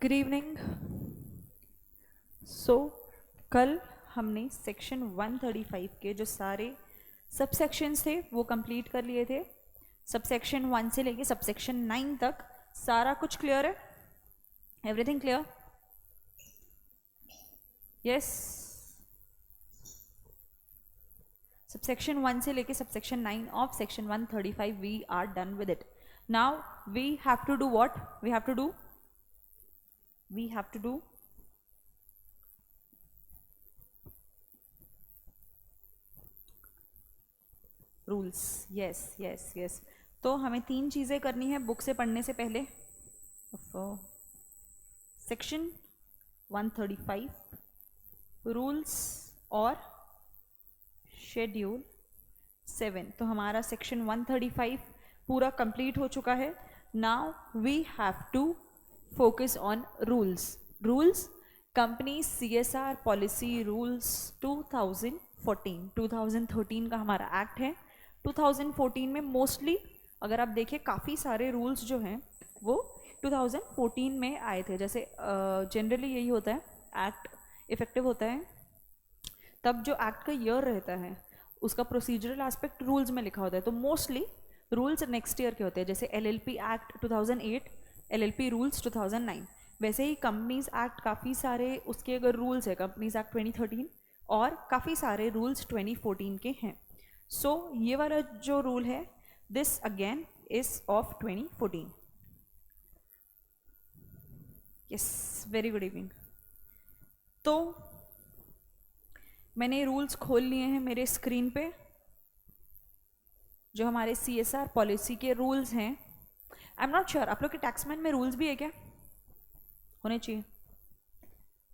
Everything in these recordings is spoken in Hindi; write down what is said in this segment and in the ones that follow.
Good evening. कल हमने सेक्शन 135 के जो सारे सब सेक्शंस थे वो कंप्लीट कर लिए थे। सब सेक्शन 1 से लेके सब सेक्शन 9 तक सारा कुछ क्लियर है? Everything clear? यस। सबसेक्शन 1 से लेके subsection 9 of section 135 we are done with it. Now we have to do what? We have to do rules. Yes yes yes. तो हमें 3 चीज़ें करनी है बुक से पढ़ने से पहले। सेक्शन 135 रूल्स और शेड्यूल 7। तो हमारा सेक्शन 135 पूरा कंप्लीट हो चुका है। Now we have to focus on rules. Rules company CSR policy rules 2013 का हमारा एक्ट है। 2014 में मोस्टली अगर आप देखें काफ़ी सारे रूल्स जो हैं वो 2014 में आए थे। जैसे जनरली यही होता है, एक्ट इफेक्टिव होता है तब जो एक्ट का ईयर रहता है उसका प्रोसीजरल एस्पेक्ट रूल्स में लिखा होता है। तो मोस्टली रूल्स नेक्स्ट ईयर के होते हैं, जैसे LLP एक्ट 2008, LLP रूल्स 2009। वैसे ही कंपनीज एक्ट काफ़ी सारे उसके अगर रूल्स है, कंपनीज एक्ट 2013 और काफ़ी सारे रूल्स 2014 के हैं। सो ये वाला जो रूल है this again is of 2014। Yes, very good evening. तो मैंने रूल्स खोल लिए हैं मेरे स्क्रीन पे, जो हमारे CSR पॉलिसी के रूल्स हैं। आई एम नॉट श्योर आप लोग के टैक्समैन में रूल्स भी है क्या? होने चाहिए।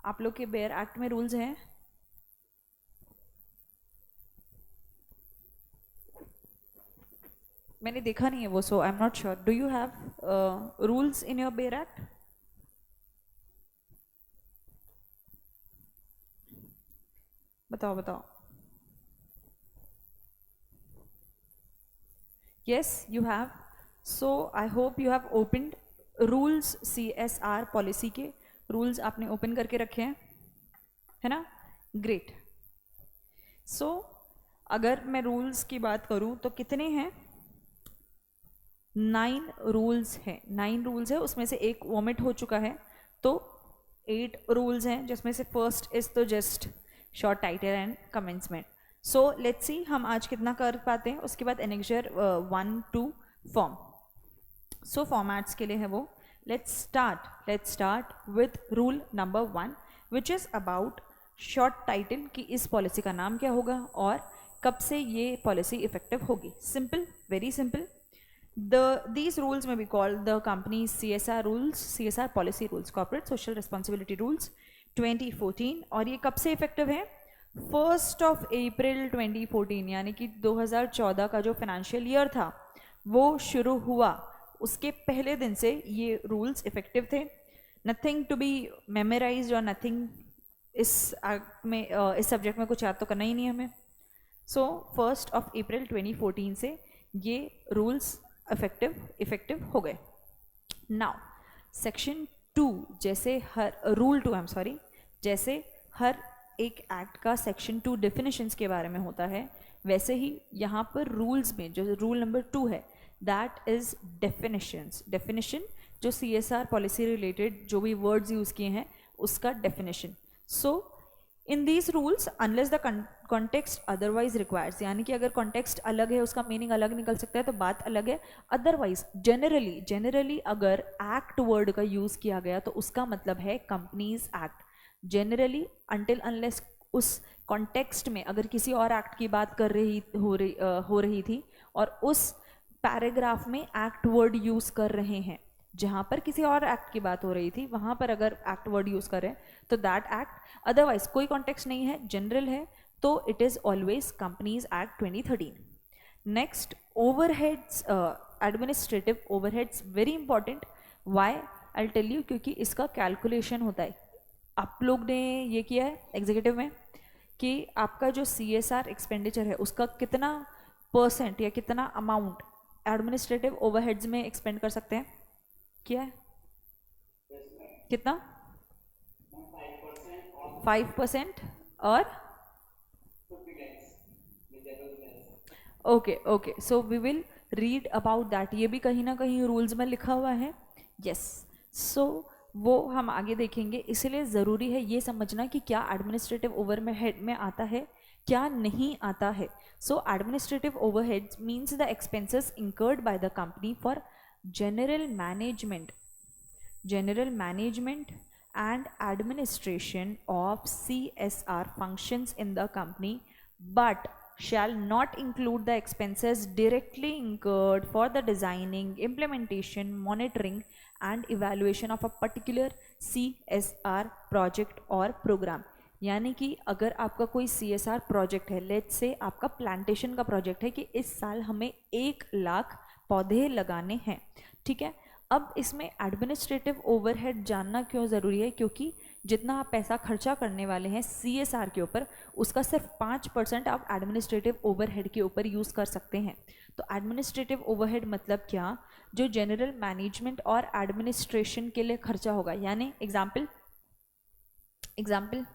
आप लोग के बेयर एक्ट में रूल्स हैं? मैंने देखा नहीं है वो, so I am not sure. Do you have rules in your bare act? बताओ बताओ। Yes, you have. So I hope you have opened rules। CSR policy के रूल्स आपने ओपन करके रखे हैं, है ना? ग्रेट। सो अगर मैं रूल्स की बात करूं तो कितने हैं? 9 रूल्स हैं। 9 रूल्स है, उसमें से एक वॉमिट हो चुका है, तो 8 रूल्स हैं, जिसमें से फर्स्ट इज तो just short title and commencement. So let's see हम आज कितना कर पाते हैं। उसके बाद annexure 1 to form. So formats के लिए है वो। Let's start with rule number 1 which is about short title, कि इस पॉलिसी का नाम क्या होगा और कब से ये पॉलिसी इफेक्टिव होगी। Simple, very simple. These rules may be called the company's CSR rules, CSR policy rules, corporate social responsibility rules 2014। और ये कब से इफेक्टिव है? 1 अप्रैल 2014, यानी कि 2014 का जो फाइनेंशियल ईयर था वो शुरू हुआ उसके पहले दिन से ये रूल्स इफेक्टिव थे। नथिंग टू बी मेमोराइज और नथिंग इस में इस सब्जेक्ट में कुछ याद तो करना ही नहीं है हमें। सो 1 अप्रैल 2014 से ये रूल्स इफेक्टिव हो गए। नाउ सेक्शन 2, जैसे हर रूल 2 जैसे हर एक एक्ट का सेक्शन 2 डेफिनेशंस के बारे में होता है, वैसे ही यहाँ पर रूल्स में जो रूल नंबर 2 है दैट इज डेफिनेशंस। डेफिनेशन जो CSR पॉलिसी रिलेटेड जो भी वर्ड्स यूज़ किए हैं उसका definition. So in these rules unless the context otherwise requires, यानी कि अगर कॉन्टेक्स्ट अलग है, उसका मीनिंग अलग निकल सकता है तो बात अलग है। अदरवाइज जनरली अगर एक्ट वर्ड का यूज़ किया गया तो उसका मतलब है companies act. Generally until unless उस कॉन्टेक्स्ट में अगर किसी और एक्ट की बात हो रही थी और उस पैराग्राफ में एक्ट वर्ड यूज़ कर रहे हैं, जहाँ पर किसी और एक्ट की बात हो रही थी वहाँ पर अगर एक्ट वर्ड यूज़ करें तो दैट एक्ट, अदरवाइज कोई कॉन्टेक्स्ट नहीं है, जनरल है, तो it is always companies act 2013। Next, overheads, administrative overheads, very important. Why? I tell you, क्योंकि इसका कैलकुलेशन होता है। आप लोग ने ये किया है एग्जीक्यूटिव में कि आपका जो CSR एक्सपेंडिचर है उसका कितना % या कितना अमाउंट एडमिनिस्ट्रेटिव ओवरहेड्स में एक्सपेंड कर सकते हैं, किया है? कितना? 5% और okay okay, so we will read about that. ये भी कहीं ना कहीं रूल्स में लिखा हुआ है। यस, सो वो हम आगे देखेंगे। इसलिए ज़रूरी है ये समझना कि क्या एडमिनिस्ट्रेटिव ओवरहेड में आता है, क्या नहीं आता है। So administrative overheads means the expenses incurred by the company for general management and administration of CSR functions in the company, but shall not include the expenses directly incurred for the designing, implementation, monitoring and evaluation of a particular CSR project or program। यानी कि अगर आपका कोई CSR प्रोजेक्ट है, लेट्स से आपका प्लांटेशन का प्रोजेक्ट है कि इस साल हमें 1 लाख पौधे लगाने हैं, ठीक है। अब इसमें एडमिनिस्ट्रेटिव ओवरहेड जानना क्यों ज़रूरी है? क्योंकि जितना आप पैसा खर्चा करने वाले हैं CSR के ऊपर, उसका सिर्फ 5% आप एडमिनिस्ट्रेटिव ओवरहेड के ऊपर यूज़ कर सकते हैं। तो एडमिनिस्ट्रेटिव ओवरहेड मतलब क्या? जो जनरल मैनेजमेंट और एडमिनिस्ट्रेशन के लिए खर्चा होगा। यानी example example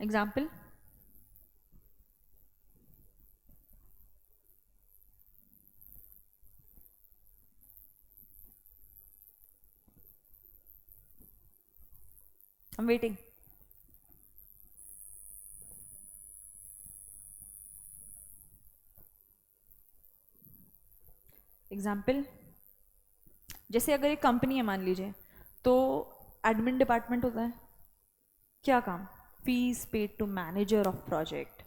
example I'm waiting। Example जैसे अगर एक कंपनी है मान लीजिए, तो एडमिन डिपार्टमेंट होता है। क्या काम? Fees paid to manager of project.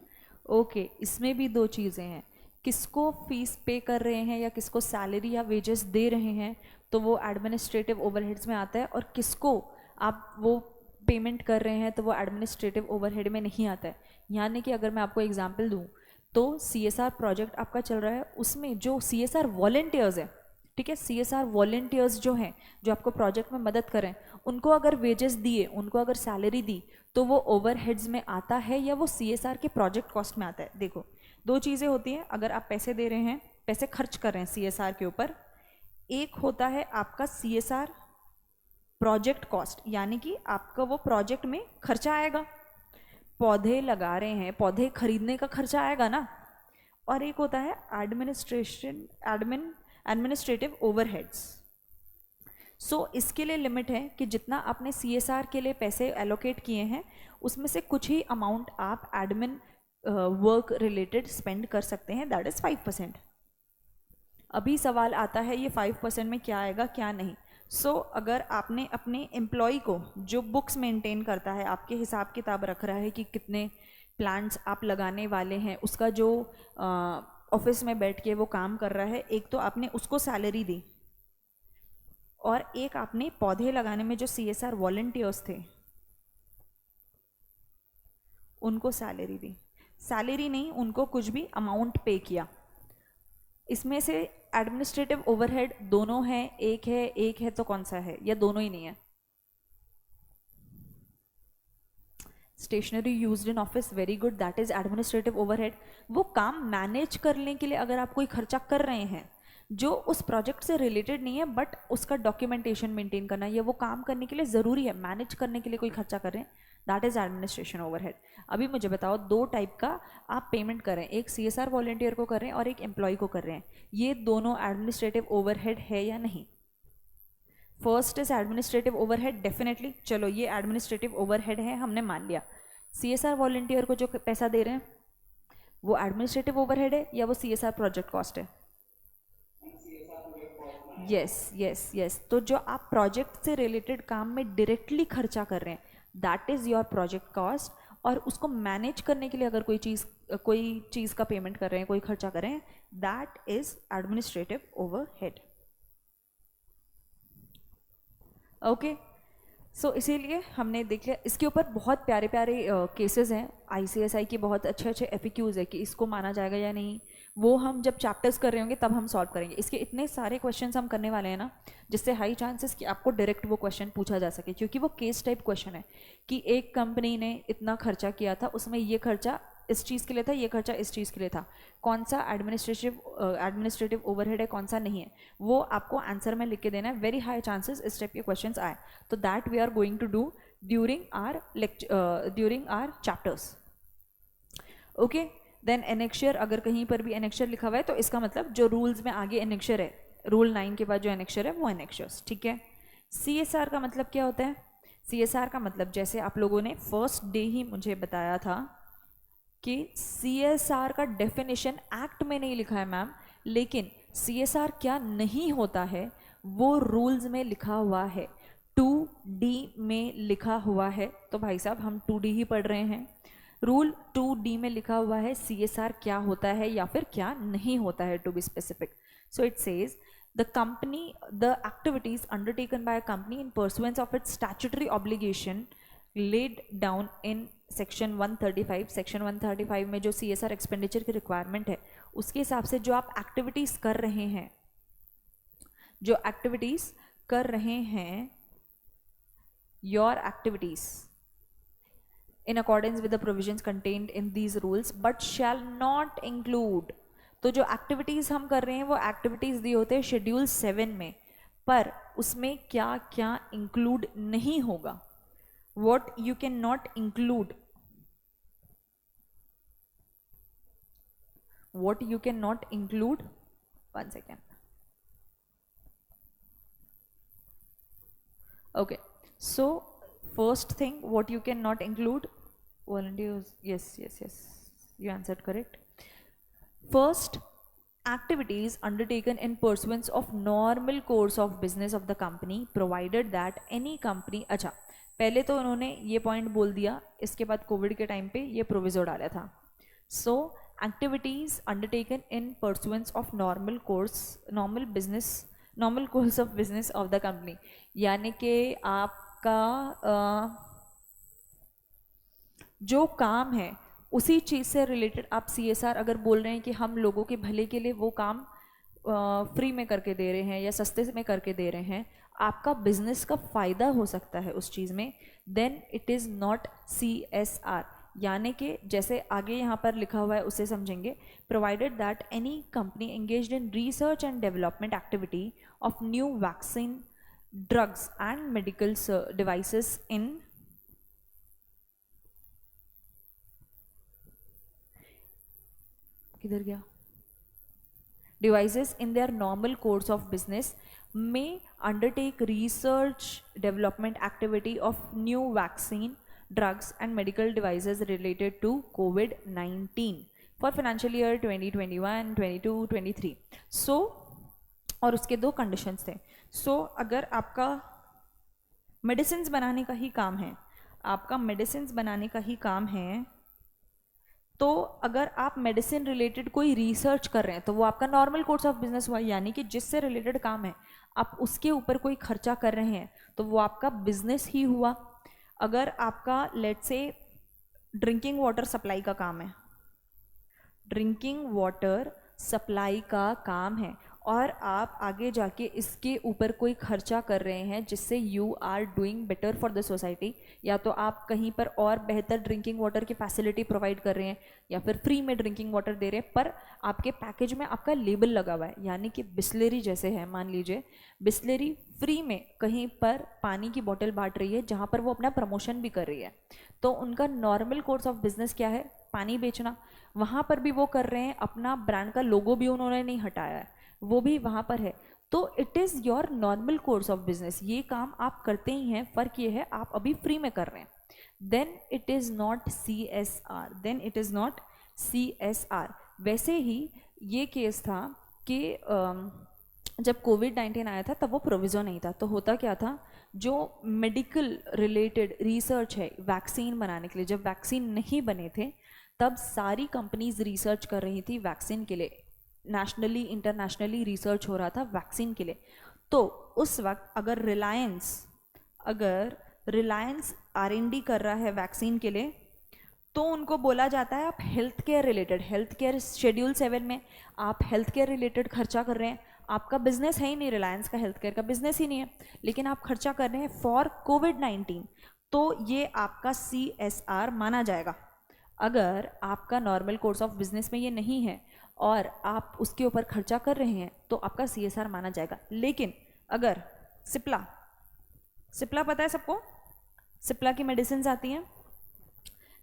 Okay, इसमें भी दो चीज़ें हैं, किसको फीस पे कर रहे हैं या किसको सैलरी या वेजेस दे रहे हैं, तो वो एडमिनिस्ट्रेटिव ओवरहेड्स में आता है। और किसको आप वो पेमेंट कर रहे हैं तो वो एडमिनिस्ट्रेटिव ओवरहेड में नहीं आता है। यानी कि अगर मैं आपको एग्जांपल दूं, तो CSR प्रोजेक्ट आपका चल रहा है, उसमें जो CSR वॉलंटियर्स है, ठीक है, CSR वॉलंटियर्स जो हैं, जो आपको प्रोजेक्ट में मदद करें, उनको अगर वेजेस दिए, उनको अगर सैलरी दी, तो वो ओवरहेड्स में आता है या वो CSR के प्रोजेक्ट कॉस्ट में आता है। देखो, दो चीज़ें होती हैं। अगर आप पैसे दे रहे हैं, पैसे खर्च कर रहे हैं CSR के ऊपर, एक होता है आपका CSR प्रोजेक्ट कॉस्ट, यानी कि आपका वो प्रोजेक्ट में खर्चा आएगा। पौधे लगा रहे हैं, पौधे खरीदने का खर्चा आएगा ना। और एक होता है एडमिनिस्ट्रेटिव ओवरहेड्स। सो इसके लिए लिमिट है कि जितना आपने CSR के लिए पैसे एलोकेट किए हैं, उसमें से कुछ ही अमाउंट आप एडमिन वर्क रिलेटेड स्पेंड कर सकते हैं, दैट इज़ 5%। अभी सवाल आता है ये 5% में क्या आएगा क्या नहीं। सो अगर आपने अपने एम्प्लॉय को, जो बुक्स मेंटेन करता है, आपके हिसाब किताब रख रहा है कि कितने प्लांट्स आप लगाने वाले हैं, उसका जो ऑफिस में बैठ के वो काम कर रहा है, एक तो आपने उसको सैलरी दी, और एक आपने पौधे लगाने में जो CSR वॉलंटियर्स थे उनको सैलरी दी। सैलरी नहीं, उनको कुछ भी अमाउंट पे किया। इसमें से एडमिनिस्ट्रेटिव ओवरहेड दोनों है, एक है तो कौन सा है, या दोनों ही नहीं है? Stationery used in office, very good, that is administrative overhead. वो काम मैनेज करने के लिए अगर आप कोई खर्चा कर रहे हैं जो उस प्रोजेक्ट से रिलेटेड नहीं है, बट उसका डॉक्यूमेंटेशन मेंटेन करना, या वो काम करने के लिए ज़रूरी है, मैनेज करने के लिए कोई खर्चा कर रहे हैं, दैट इज़ एडमिनिस्ट्रेशन ओवरहेड। अभी मुझे बताओ, दो टाइप का आप पेमेंट कर रहे हैं, एक CSR वॉलंटियर को कर रहे हैं और एक एम्प्लॉय को कर रहे हैं, ये दोनों एडमिनिस्ट्रेटिव ओवरहेड है या नहीं? First is administrative overhead, definitely. चलो, ये एडमिनिस्ट्रेटिव ओवरहेड है, हमने मान लिया। CSR वॉलंटियर को जो पैसा दे रहे हैं वो एडमिनिस्ट्रेटिव ओवरहेड है या वो CSR प्रोजेक्ट कॉस्ट है? Yes yes yes. तो जो आप प्रोजेक्ट से रिलेटेड काम में डायरेक्टली खर्चा कर रहे हैं, that is your project cost. और उसको मैनेज करने के लिए अगर कोई चीज़ का पेमेंट कर रहे हैं, कोई खर्चा कर रहे हैं, that is administrative overhead. Okay, so इसीलिए हमने देख लिया। इसके ऊपर बहुत प्यारे प्यारे केसेस हैं, ICSI की बहुत अच्छे अच्छे FAQs है कि इसको माना जाएगा या नहीं, वो हम जब चैप्टर्स कर रहे होंगे तब हम सॉल्व करेंगे। इसके इतने सारे क्वेश्चंस हम करने वाले हैं ना, जिससे हाई चांसेस कि आपको डायरेक्ट वो क्वेश्चन पूछा जा सके, क्योंकि वो केस टाइप क्वेश्चन है कि एक कंपनी ने इतना खर्चा किया था, उसमें ये खर्चा इस चीज़ के लिए था, ये खर्चा इस चीज़ के लिए था, कौन सा एडमिनिस्ट्रेटिव ओवरहेड है, कौन सा नहीं है, वो आपको आंसर में लिख के देना है. वेरी हाई चांसेस इस टाइप के क्वेश्चंस आए. तो that we are going to do during our chapters. Okay. Then annexure, अगर कहीं पर भी एनेक्शर लिखा हुआ है तो इसका मतलब जो रूल्स में आगे एनेक्शर है, रूल 9 के बाद जो एनेक्शर है वो एनेक्शर्स. ठीक है. CSR का मतलब क्या होता है? CSR का मतलब जैसे आप लोगों ने फर्स्ट डे ही मुझे बताया था कि CSR का डेफिनेशन एक्ट में नहीं लिखा है मैम, लेकिन CSR क्या नहीं होता है वो रूल्स में लिखा हुआ है, 2D में लिखा हुआ है. तो भाई साहब हम 2D ही पढ़ रहे हैं. रूल 2D में लिखा हुआ है CSR क्या होता है या फिर क्या नहीं होता है, to be specific. So it says the activities undertaken by a company in pursuance of its statutory obligation laid down in section 135. Section 135 में जो CSR एक्सपेंडिचर की रिक्वायरमेंट है उसके हिसाब से जो आप एक्टिविटीज कर रहे हैं, your activities in accordance with the provisions contained in these rules but shall not include. तो जो एक्टिविटीज़ हम कर रहे हैं वो एक्टिविटीज़ दिए होते हैं शेड्यूल 7 में, पर उसमें क्या क्या इंक्लूड नहीं होगा, what you can not include, one second. Okay, so first thing what you cannot include, volunteers, yes, you answered correct. First, activities undertaken in pursuance of normal course of business of the company provided that any company. अच्छा, पहले तो उन्होंने ये पॉइंट बोल दिया, इसके बाद कोविड के टाइम पे ये प्रोविजो डाला था. So activities undertaken in pursuance of normal course of business of the company, यानी कि आपका जो काम है उसी चीज़ से रिलेटेड आप CSR अगर बोल रहे हैं कि हम लोगों के भले के लिए वो काम फ्री में करके दे रहे हैं या सस्ते में करके दे रहे हैं, आपका बिजनेस का फ़ायदा हो सकता है उस चीज़ में, then it is not CSR. यानी कि जैसे आगे यहाँ पर लिखा हुआ है उसे समझेंगे. Provided that any company engaged in research and development activity of new vaccine, drugs and medical devices in किधर गया, devices in their normal course of business may undertake research development activity of new vaccine, drugs and medical devices related to COVID-19 for financial year 2021, 22, 23. So और उसके दो कंडीशंस थे. सो अगर आपका मेडिसिन बनाने का ही काम है, तो अगर आप मेडिसिन रिलेटेड कोई रिसर्च कर रहे हैं तो वो आपका नॉर्मल कोर्स ऑफ बिजनेस हुआ, यानी कि जिससे रिलेटेड काम है आप उसके ऊपर कोई खर्चा कर रहे हैं तो वो आपका बिजनेस ही हुआ. अगर आपका let's say drinking water supply का काम है और आप आगे जाके इसके ऊपर कोई खर्चा कर रहे हैं जिससे you are doing better for the society, या तो आप कहीं पर और बेहतर ड्रिंकिंग वाटर की फैसिलिटी प्रोवाइड कर रहे हैं या फिर फ्री में ड्रिंकिंग वाटर दे रहे हैं, पर आपके पैकेज में आपका लेबल लगा हुआ है, यानी कि बिस्लेरी जैसे है, मान लीजिए बिस्लेरी फ्री में कहीं पर पानी की बोतल बांट रही है जहाँ पर वो अपना प्रमोशन भी कर रही है, तो उनका नॉर्मल कोर्स ऑफ बिजनेस क्या है, पानी बेचना. वहाँ पर भी वो कर रहे हैं, अपना ब्रांड का लोगो भी उन्होंने नहीं हटाया है, वो भी वहाँ पर है. तो it is your normal course of business, ये काम आप करते ही हैं, फ़र्क ये है आप अभी फ्री में कर रहे हैं. Then it is not CSR. वैसे ही ये केस था कि जब कोविड-19 आया था तब वो प्रोविज़ो नहीं था, तो होता क्या था, जो मेडिकल रिलेटेड रिसर्च है वैक्सीन बनाने के लिए, जब वैक्सीन नहीं बने थे तब सारी कंपनीज रिसर्च कर रही थी वैक्सीन के लिए, नेशनली इंटरनेशनली रिसर्च हो रहा था वैक्सीन के लिए. तो उस वक्त अगर रिलायंस R&D कर रहा है वैक्सीन के लिए, तो उनको बोला जाता है आप हेल्थ केयर शेड्यूल 7 में आप हेल्थ केयर रिलेटेड खर्चा कर रहे हैं, आपका बिजनेस है ही नहीं, रिलायंस का हेल्थ केयर का बिजनेस ही नहीं है, लेकिन आप खर्चा कर रहे हैं फॉर कोविड-19, तो ये आपका CSR माना जाएगा. अगर आपका नॉर्मल कोर्स ऑफ बिजनेस में ये नहीं है और आप उसके ऊपर खर्चा कर रहे हैं तो आपका CSR माना जाएगा। लेकिन अगर सिप्ला सिप्ला पता है सबको, सिप्ला की मेडिसिन आती हैं,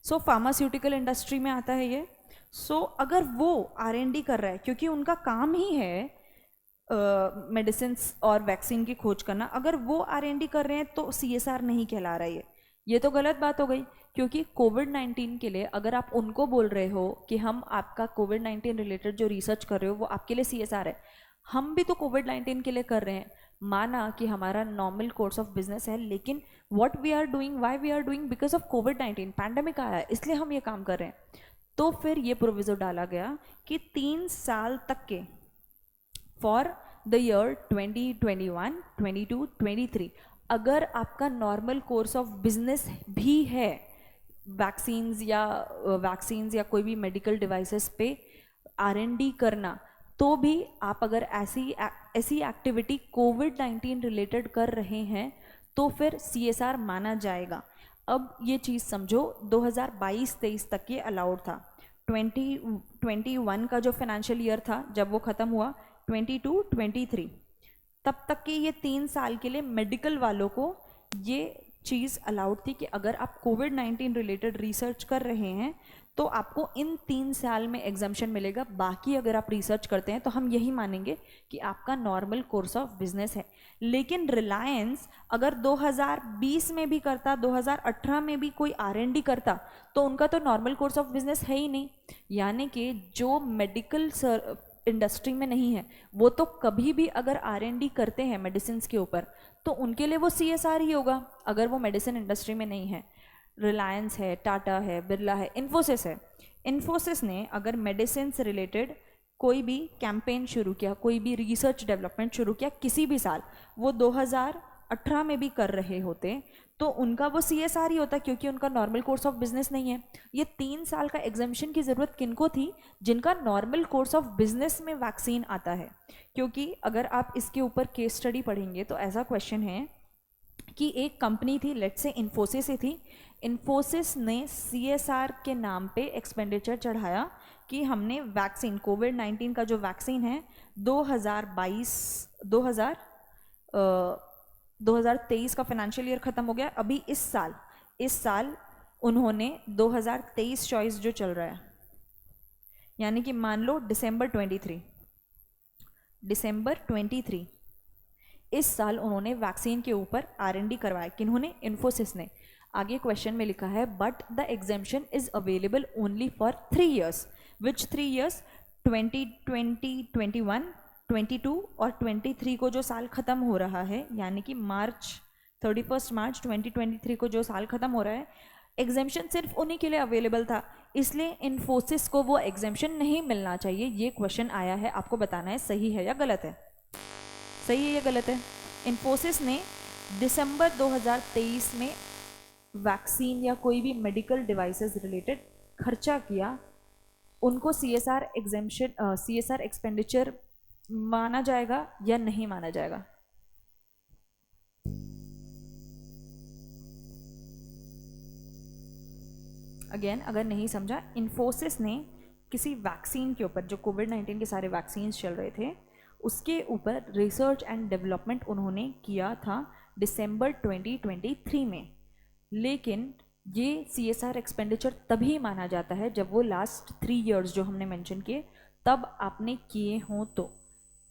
सो फार्मास्यूटिकल इंडस्ट्री में आता है ये। सो अगर वो R&D कर रहा है, क्योंकि उनका काम ही है मेडिसिन और वैक्सीन की खोज करना, अगर वो R&D कर रहे हैं तो CSR नहीं कहला रहा है ये तो गलत बात हो गई। क्योंकि कोविड-19 के लिए अगर आप उनको बोल रहे हो कि हम आपका कोविड-19 रिलेटेड जो रिसर्च कर रहे हो वो आपके लिए CSR है, हम भी तो कोविड-19 के लिए कर रहे हैं। माना कि हमारा नॉर्मल कोर्स ऑफ बिजनेस है, लेकिन what we are doing, why we are doing, because of कोविड-19 पैंडेमिक आया है, इसलिए हम ये काम कर रहे हैं। तो फिर ये प्रोविजो डाला गया कि 3 साल तक के फॉर द ईयर 2021, 22, 23 अगर आपका नॉर्मल कोर्स ऑफ बिजनेस भी है वैक्सीन्स या कोई भी मेडिकल डिवाइसेस पे R&D करना, तो भी आप अगर ऐसी एक्टिविटी कोविड-19 रिलेटेड कर रहे हैं तो फिर CSR माना जाएगा। अब ये चीज़ समझो, 2022-23 तक ये अलाउड था। 2021 का जो फाइनेंशियल ईयर था जब वो ख़त्म हुआ, 22-23 तब तक के ये 3 साल के लिए मेडिकल वालों को ये चीज़ अलाउड थी कि अगर आप कोविड-19 रिलेटेड रिसर्च कर रहे हैं तो आपको इन 3 साल में एग्जाम्शन मिलेगा। बाकी अगर आप रिसर्च करते हैं तो हम यही मानेंगे कि आपका नॉर्मल कोर्स ऑफ बिजनेस है। लेकिन रिलायंस अगर 2020 में भी करता, 2018 में भी कोई R&D करता, तो उनका तो नॉर्मल कोर्स ऑफ बिजनेस है ही नहीं। यानी कि जो मेडिकल इंडस्ट्री में नहीं है वो तो कभी भी अगर R&D करते हैं मेडिसिन के ऊपर तो उनके लिए वो CSR ही होगा, अगर वो मेडिसिन इंडस्ट्री में नहीं है। रिलायंस है, टाटा है, बिरला है, इन्फोसिस है। इन्फोसिस ने अगर मेडिसिन से रिलेटेड कोई भी कैंपेन शुरू किया, कोई भी रिसर्च डेवलपमेंट शुरू किया किसी भी साल, वो 2018 में भी कर रहे होते तो उनका वो CSR ही होता, क्योंकि उनका नॉर्मल कोर्स ऑफ बिजनेस नहीं है। ये 3 साल का एग्जाम्शन की ज़रूरत किनको थी? जिनका नॉर्मल कोर्स ऑफ बिजनेस में वैक्सीन आता है। क्योंकि अगर आप इसके ऊपर केस स्टडी पढ़ेंगे तो ऐसा क्वेश्चन है कि एक कंपनी थी, लेट्स से इन्फोसिस ही थी। इन्फोसिस ने CSR के नाम पे एक्सपेंडिचर चढ़ाया कि हमने वैक्सीन, कोविड-19 का जो वैक्सीन है 2023 का फाइनेंशियल ईयर ख़त्म हो गया, अभी इस साल उन्होंने 2023 चॉइस जो चल रहा है, यानी कि मान लो दिसंबर 23 इस साल उन्होंने वैक्सीन के ऊपर R&D करवाया। किन्होंने? इन्फोसिस ने। आगे क्वेश्चन में लिखा है but the exemption is available only for 3 years। Which 3 years? 2020, 21, 22 और 23 को जो साल ख़त्म हो रहा है, यानी कि 31 मार्च 2023 को जो साल ख़त्म हो रहा है, एग्जाम्शन सिर्फ उन्हीं के लिए अवेलेबल था, इसलिए इन्फोसिस को वो एग्जाम्शन नहीं मिलना चाहिए। ये क्वेश्चन आया है, आपको बताना है सही है या गलत है, सही है या गलत है। इन्फोसिस ने दिसंबर 2023 में वैक्सीन या कोई भी मेडिकल डिवाइसेस रिलेटेड खर्चा किया, उनको CSR एग्जाम्शन, CSR एक्सपेंडिचर माना जाएगा या नहीं माना जाएगा? अगेन अगर नहीं समझा, इन्फोसिस ने किसी वैक्सीन के ऊपर, जो कोविड-19 के सारे वैक्सीन चल रहे थे, उसके ऊपर रिसर्च एंड डेवलपमेंट उन्होंने किया था दिसंबर 2023 में। लेकिन ये CSR एक्सपेंडिचर तभी माना जाता है जब वो लास्ट 3 years जो हमने मेंशन किए तब आपने किए हों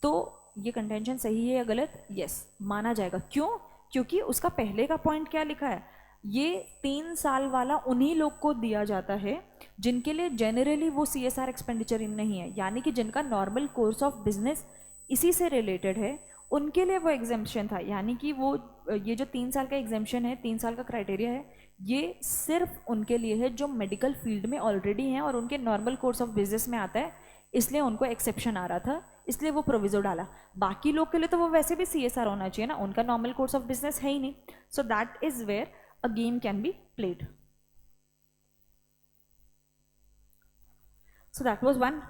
तो ये कंटेंशन सही है या गलत? यस, माना जाएगा। क्यों? क्योंकि उसका पहले का पॉइंट क्या लिखा है, ये 3 साल वाला उन्हीं लोग को दिया जाता है जिनके लिए जनरली वो CSR एक्सपेंडिचर नहीं है, यानी कि जिनका नॉर्मल कोर्स ऑफ बिजनेस इसी से रिलेटेड है, उनके लिए वो एग्जाम्शन था। यानी कि वो ये जो 3 साल का एग्जाम्शन है, 3 साल का क्राइटेरिया है, ये सिर्फ उनके लिए है जो मेडिकल फील्ड में ऑलरेडी हैं और उनके नॉर्मल कोर्स ऑफ बिजनेस में आता है, इसलिए उनको एक्सेप्शन आ रहा था, इसलिए वो प्रोविजो डाला। बाकी लोग के लिए तो वो वैसे भी CSR होना चाहिए ना, उनका नॉर्मल कोर्स ऑफ बिजनेस है ही नहीं। So that is where a game can be played. So that was one.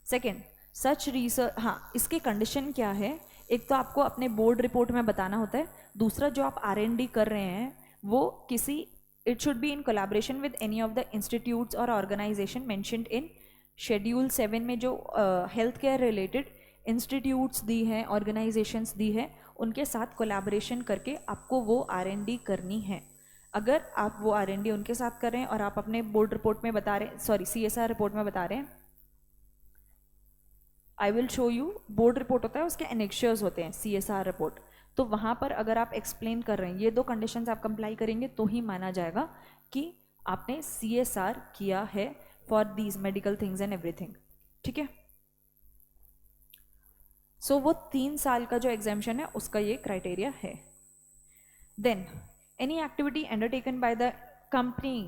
Second, such research, हाँ, इसके कंडीशन क्या है? एक तो आपको अपने बोर्ड रिपोर्ट में बताना होता है, दूसरा जो आप R&D कर रहे हैं वो किसी It should be in collaboration with any of the institutes or organization mentioned in Schedule 7 में जो हेल्थ केयर रिलेटेड इंस्टीट्यूट्स दी हैं, ऑर्गेनाइजेशंस दी है, उनके साथ कोलैबोरेशन करके आपको वो R&D करनी है. अगर आप वो R&D उनके साथ कर रहे हैं और आप अपने बोर्ड रिपोर्ट में बता रहे हैं, सॉरी CSR रिपोर्ट में बता रहे हैं, I will show you, board report होता है उसके एनेक्शर्स होते हैं CSR रिपोर्ट, तो वहाँ पर अगर आप एक्सप्लेन कर रहे हैं ये 2 कंडीशंस आप कंप्लाई करेंगे तो ही माना जाएगा कि आपने CSR किया है for these medical things and everything. ठीक है. सो वो 3 साल का जो एग्जाम्शन है उसका ये क्राइटेरिया है. Then any activity undertaken by the company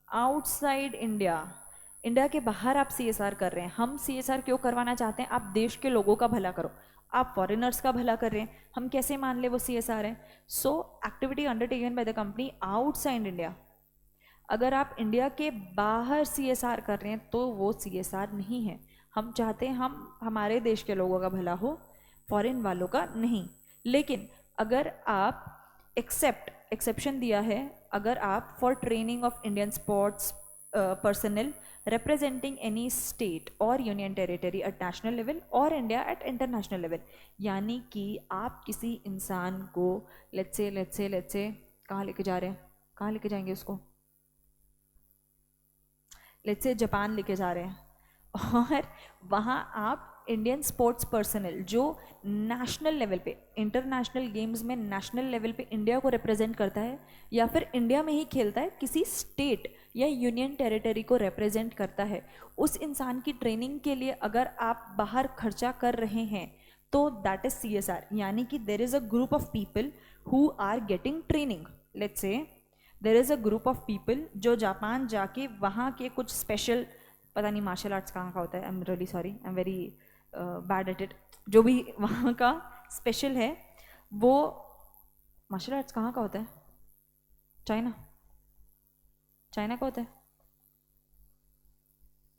outside India, India के बाहर आप CSR कर रहे हैं. हम CSR क्यों करवाना चाहते हैं? आप देश के लोगों का भला करो. आप फॉरेनर्स का भला कर रहे हैं, हम कैसे मान ले वो CSR है? सो activity undertaken by the company outside India, अगर आप इंडिया के बाहर CSR कर रहे हैं तो वो CSR नहीं है. हम चाहते हैं हम हमारे देश के लोगों का भला हो, फॉरेन वालों का नहीं. लेकिन अगर आप एक्सेप्शन दिया है, अगर आप for training of Indian sports personnel representing any state or union territory at national level or India at international level, यानी कि आप किसी इंसान को let's say कहाँ लेके जा रहे हैं, कहाँ लेके जाएंगे उसको, let's say जापान लेके जा रहे हैं, और वहाँ आप इंडियन स्पोर्ट्स पर्सनल जो नेशनल लेवल पे, इंटरनेशनल गेम्स में नेशनल लेवल पे इंडिया को रिप्रेजेंट करता है या फिर इंडिया में ही खेलता है, किसी स्टेट या यूनियन टेरिटरी को रिप्रेजेंट करता है, उस इंसान की ट्रेनिंग के लिए अगर आप बाहर खर्चा कर रहे हैं तो दैट इज CSR. यानी कि there is a group of people who are getting training. Let's say there is a group of people जो जापान जाके वहाँ के कुछ स्पेशल, पता नहीं मार्शल आर्ट्स कहाँ का होता है, I am really sorry, I am very bad at it, जो भी वहाँ का स्पेशल है, वो मार्शल आर्ट्स कहाँ का होता है? चाइना का होता है,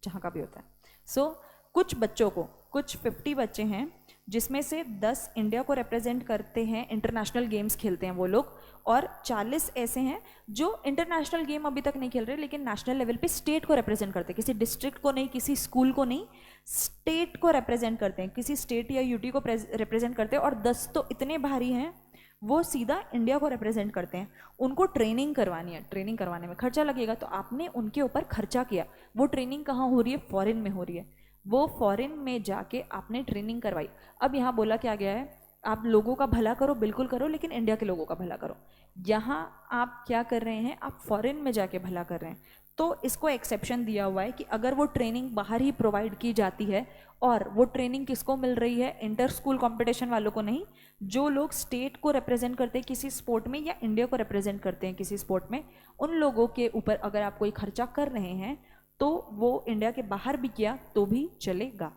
जहाँ का भी होता है. सो कुछ बच्चों को, कुछ 50 बच्चे हैं जिसमें से 10 इंडिया को रिप्रेजेंट करते हैं, इंटरनेशनल गेम्स खेलते हैं वो लोग, और 40 ऐसे हैं जो इंटरनेशनल गेम अभी तक नहीं खेल रहे लेकिन नेशनल लेवल पे स्टेट को रिप्रेजेंट करते हैं, किसी डिस्ट्रिक्ट को नहीं, किसी स्कूल को नहीं, स्टेट को रिप्रेजेंट करते हैं, किसी स्टेट या यूटी को रिप्रेजेंट करते हैं. और 10 तो इतने भारी हैं वो सीधा इंडिया को रिप्रेजेंट करते हैं. उनको ट्रेनिंग करवानी है, ट्रेनिंग करवाने में खर्चा लगेगा, तो आपने उनके ऊपर खर्चा किया. वो ट्रेनिंग कहाँ हो रही है? फॉरेन में हो रही है. वो फॉरेन में जाके आपने ट्रेनिंग करवाई. अब यहाँ बोला क्या गया है? आप लोगों का भला करो, बिल्कुल करो, लेकिन इंडिया के लोगों का भला करो. यहाँ आप क्या कर रहे हैं? आप फॉरेन में जाके भला कर रहे हैं. तो इसको एक्सेप्शन दिया हुआ है कि अगर वो ट्रेनिंग बाहर ही प्रोवाइड की जाती है, और वो ट्रेनिंग किसको मिल रही है? इंटर स्कूल कॉम्पिटिशन वालों को नहीं, जो लोग स्टेट को रिप्रेजेंट करते हैं किसी स्पोर्ट में या इंडिया को रिप्रेजेंट करते हैं किसी स्पोर्ट में, उन लोगों के ऊपर अगर आप कोई खर्चा कर रहे हैं तो वो इंडिया के बाहर भी किया तो भी चलेगा.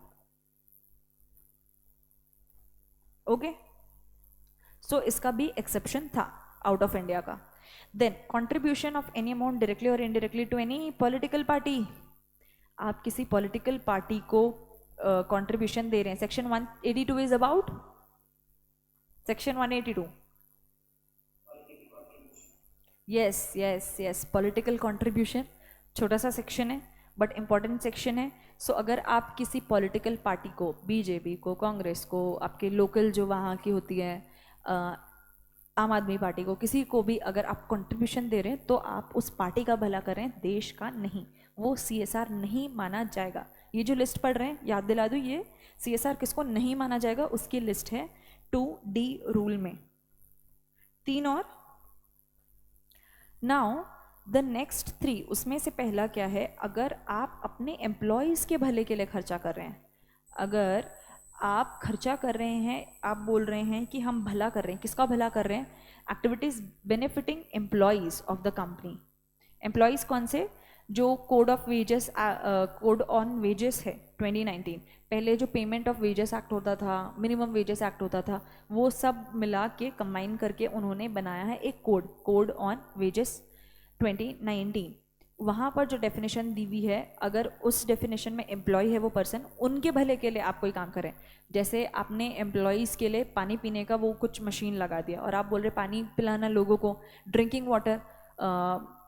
ओके. सो इसका भी एक्सेप्शन था आउट ऑफ इंडिया का. Then contribution of any amount directly और indirectly to any political party, आप किसी पॉलिटिकल पार्टी को कंट्रीब्यूशन दे रहे हैं. Section 182 is about, section 182, yes political contribution. छोटा सा सेक्शन है बट इंपॉर्टेंट सेक्शन है. सो अगर आप किसी पॉलिटिकल पार्टी को, बीजेपी को, कांग्रेस को, आपके लोकल जो वहाँ की होती है आम आदमी पार्टी को, किसी को भी अगर आप कंट्रीब्यूशन दे रहे हैं तो आप उस पार्टी का भला कर रहे हैं, देश का नहीं. वो CSR नहीं माना जाएगा. ये जो लिस्ट पढ़ रहे हैं याद दिला दूँ, ये CSR किसको नहीं माना जाएगा उसकी लिस्ट है 2D रूल में. 3 और नाउ द नेक्स्ट 3, उसमें से पहला क्या है? अगर आप अपने एम्प्लॉयज़ के भले के लिए खर्चा कर रहे हैं, अगर आप खर्चा कर रहे हैं, आप बोल रहे हैं कि हम भला कर रहे हैं, किसका भला कर रहे हैं? Activities benefiting employees of the company. Employees कौन से? जो code of wages, code on wages है 2019, पहले जो पेमेंट ऑफ वेजेस एक्ट होता था, मिनिमम वेजेस एक्ट होता था, वो सब मिला के कंबाइन करके उन्होंने बनाया है एक कोड ऑन वेजेस 2019. वहाँ पर जो डेफिनेशन दी हुई है, अगर उस डेफिनेशन में एम्प्लॉय है वो पर्सन, उनके भले के लिए आप कोई काम करें. जैसे आपने एम्प्लॉयज़ के लिए पानी पीने का वो कुछ मशीन लगा दिया और आप बोल रहे पानी पिलाना लोगों को, drinking water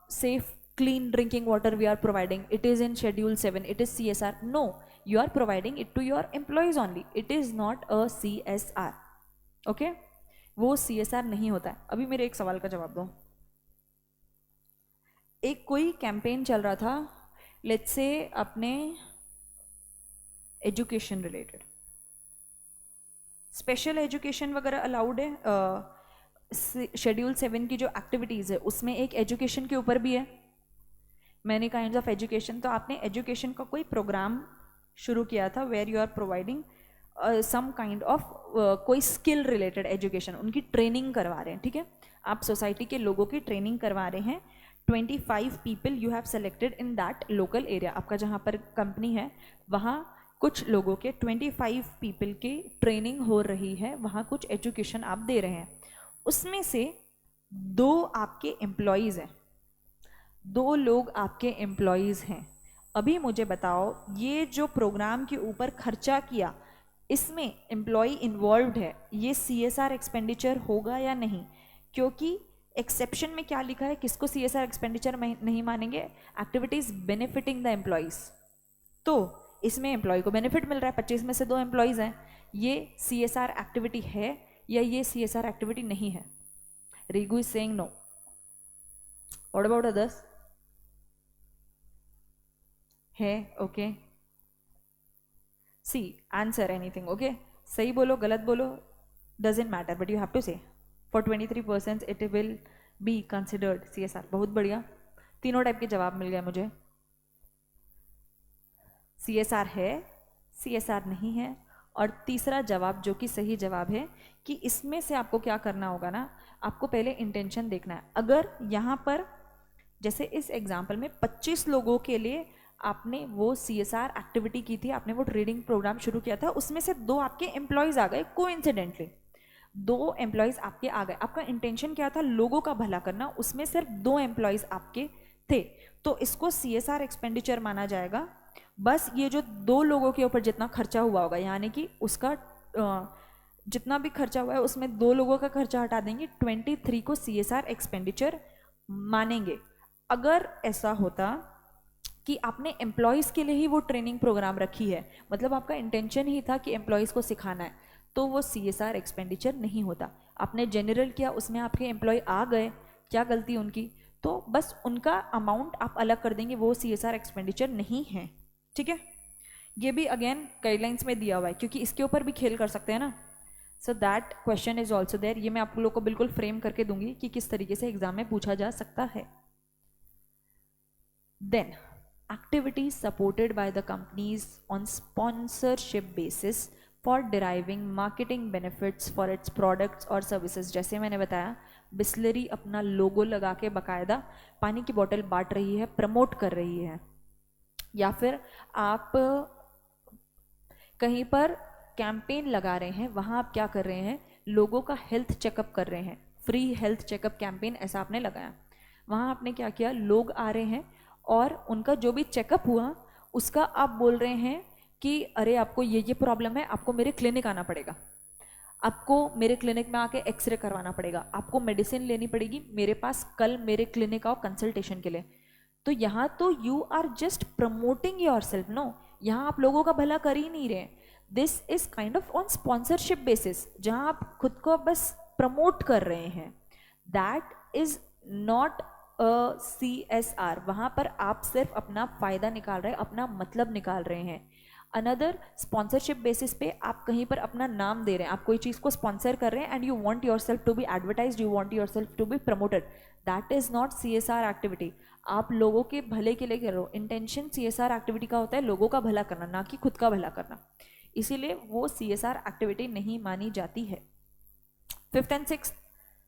safe clean drinking water we are providing, it is in schedule 7, it is CSR. No, you are providing it to your employees only, it is not a CSR. okay? वो CSR नहीं होता है। अभी मेरे एक सवाल का जवाब दो। एक कोई कैंपेन चल रहा था, लेट्स से अपने एजुकेशन रिलेटेड, स्पेशल एजुकेशन वगैरह अलाउड है, शेड्यूल 7 की जो एक्टिविटीज़ है उसमें एक एजुकेशन के ऊपर भी है, मैनी काइंड्स ऑफ एजुकेशन। तो आपने एजुकेशन का कोई प्रोग्राम शुरू किया था where you are providing some kind of कोई स्किल रिलेटेड एजुकेशन, उनकी ट्रेनिंग करवा रहे हैं, ठीक है? आप सोसाइटी के लोगों की ट्रेनिंग करवा रहे हैं। 25 people you have selected in that local area, आपका जहाँ पर कंपनी है वहाँ कुछ लोगों के 25 पीपल की ट्रेनिंग हो रही है, वहाँ कुछ एजुकेशन आप दे रहे हैं। उसमें से 2 आपके एम्प्लॉयज़ हैं, 2 लोग आपके एम्प्लॉयज़ हैं। अभी मुझे बताओ, ये जो प्रोग्राम के ऊपर खर्चा किया, इसमें एम्प्लॉय इन्वॉल्व्ड है, ये CSR एक्सपेंडिचर होगा या नहीं? क्योंकि एक्सेप्शन में क्या लिखा है, किसको CSR एक्सपेंडिचर नहीं मानेंगे? Activities benefiting the employees. तो इसमें एम्प्लॉय को बेनिफिट मिल रहा है, 25 में से 2 एम्प्लॉयज़ हैं, ये CSR एक्टिविटी है या ये CSR एक्टिविटी नहीं है? Rigu is saying no. What about others? है? Okay, see answer anything, okay? सही बोलो गलत बोलो, doesn't matter, but you have to say for 23% it will be considered CSR। बहुत बढ़िया, तीनों टाइप के जवाब मिल गए मुझे। CSR है, CSR नहीं है, और तीसरा जवाब जो कि सही जवाब है कि इसमें से आपको क्या करना होगा ना, आपको पहले इंटेंशन देखना है। अगर यहाँ पर जैसे इस एग्जाम्पल में 25 लोगों के लिए आपने वो CSR एक्टिविटी की थी, आपने वो ट्रेडिंग प्रोग्राम शुरू किया था, उसमें से 2 आपके एम्प्लॉयज़ आ गए, कोइंसिडेंटली 2 एम्प्लॉयज़ आपके आ गए। आपका इंटेंशन क्या था? लोगों का भला करना, उसमें सिर्फ 2 एम्प्लॉयज़ आपके थे, तो इसको CSR एक्सपेंडिचर माना जाएगा। बस ये जो 2 लोगों के ऊपर जितना खर्चा हुआ होगा, यानी कि उसका जितना भी खर्चा हुआ है उसमें 2 लोगों का खर्चा हटा देंगे, 23 को CSR एक्सपेंडिचर मानेंगे। अगर ऐसा होता कि आपने एम्प्लॉयज़ के लिए ही वो ट्रेनिंग प्रोग्राम रखी है, मतलब आपका इंटेंशन ही था कि एम्प्लॉयज़ को सिखाना है, तो वो CSR एक्सपेंडिचर नहीं होता। आपने जनरल किया, उसमें आपके एम्प्लॉय आ गए, क्या गलती उनकी? तो बस उनका अमाउंट आप अलग कर देंगे, वो CSR एक्सपेंडिचर नहीं है, ठीक है? ये भी अगेन गाइडलाइंस में दिया हुआ है, क्योंकि इसके ऊपर भी खेल कर सकते हैं ना। So that question is also there. ये मैं आप लोग को बिल्कुल फ्रेम करके दूंगी कि किस तरीके से एग्जाम में पूछा जा सकता है। Then activities supported by the companies on sponsorship basis for deriving marketing benefits for its products or services। जैसे मैंने बताया, बिस्लरी अपना लोगो लगा के बाकायदा पानी की बोतल बांट रही है, प्रमोट कर रही है, या फिर आप कहीं पर कैंपेन लगा रहे हैं, वहाँ आप क्या कर रहे हैं? लोगों का हेल्थ चेकअप कर रहे हैं, फ्री हेल्थ चेकअप कैंपेन ऐसा आपने लगाया। वहाँ आपने क्या किया? लोग आ रहे हैं और उनका जो भी चेकअप हुआ उसका आप बोल रहे हैं कि अरे आपको ये प्रॉब्लम है, आपको मेरे क्लिनिक आना पड़ेगा, आपको मेरे क्लिनिक में आके एक्सरे करवाना पड़ेगा, आपको मेडिसिन लेनी पड़ेगी, मेरे पास कल मेरे क्लिनिक आओ कंसल्टेशन के लिए। तो यहाँ तो you are just promoting yourself, no, यहाँ आप लोगों का भला कर ही नहीं रहे। This is kind of on sponsorship basis, जहाँ आप खुद को बस प्रमोट कर रहे हैं। That is not CSR। वहाँ पर आप सिर्फ अपना फ़ायदा निकाल रहे हैं, अपना मतलब निकाल रहे हैं। अनदर स्पॉन्सरशिप बेसिस पे आप कहीं पर अपना नाम दे रहे हैं, आप कोई चीज़ को स्पॉन्सर कर रहे हैं and you want yourself to be advertised, you want yourself to be promoted, that is not CSR activity. आप लोगों के भले के लिए कर रहे हो। इंटेंशन CSR एक्टिविटी का होता है लोगों का भला करना, ना कि खुद का भला करना, इसीलिए वो CSR एक्टिविटी नहीं मानी जाती है। 5th and 6th,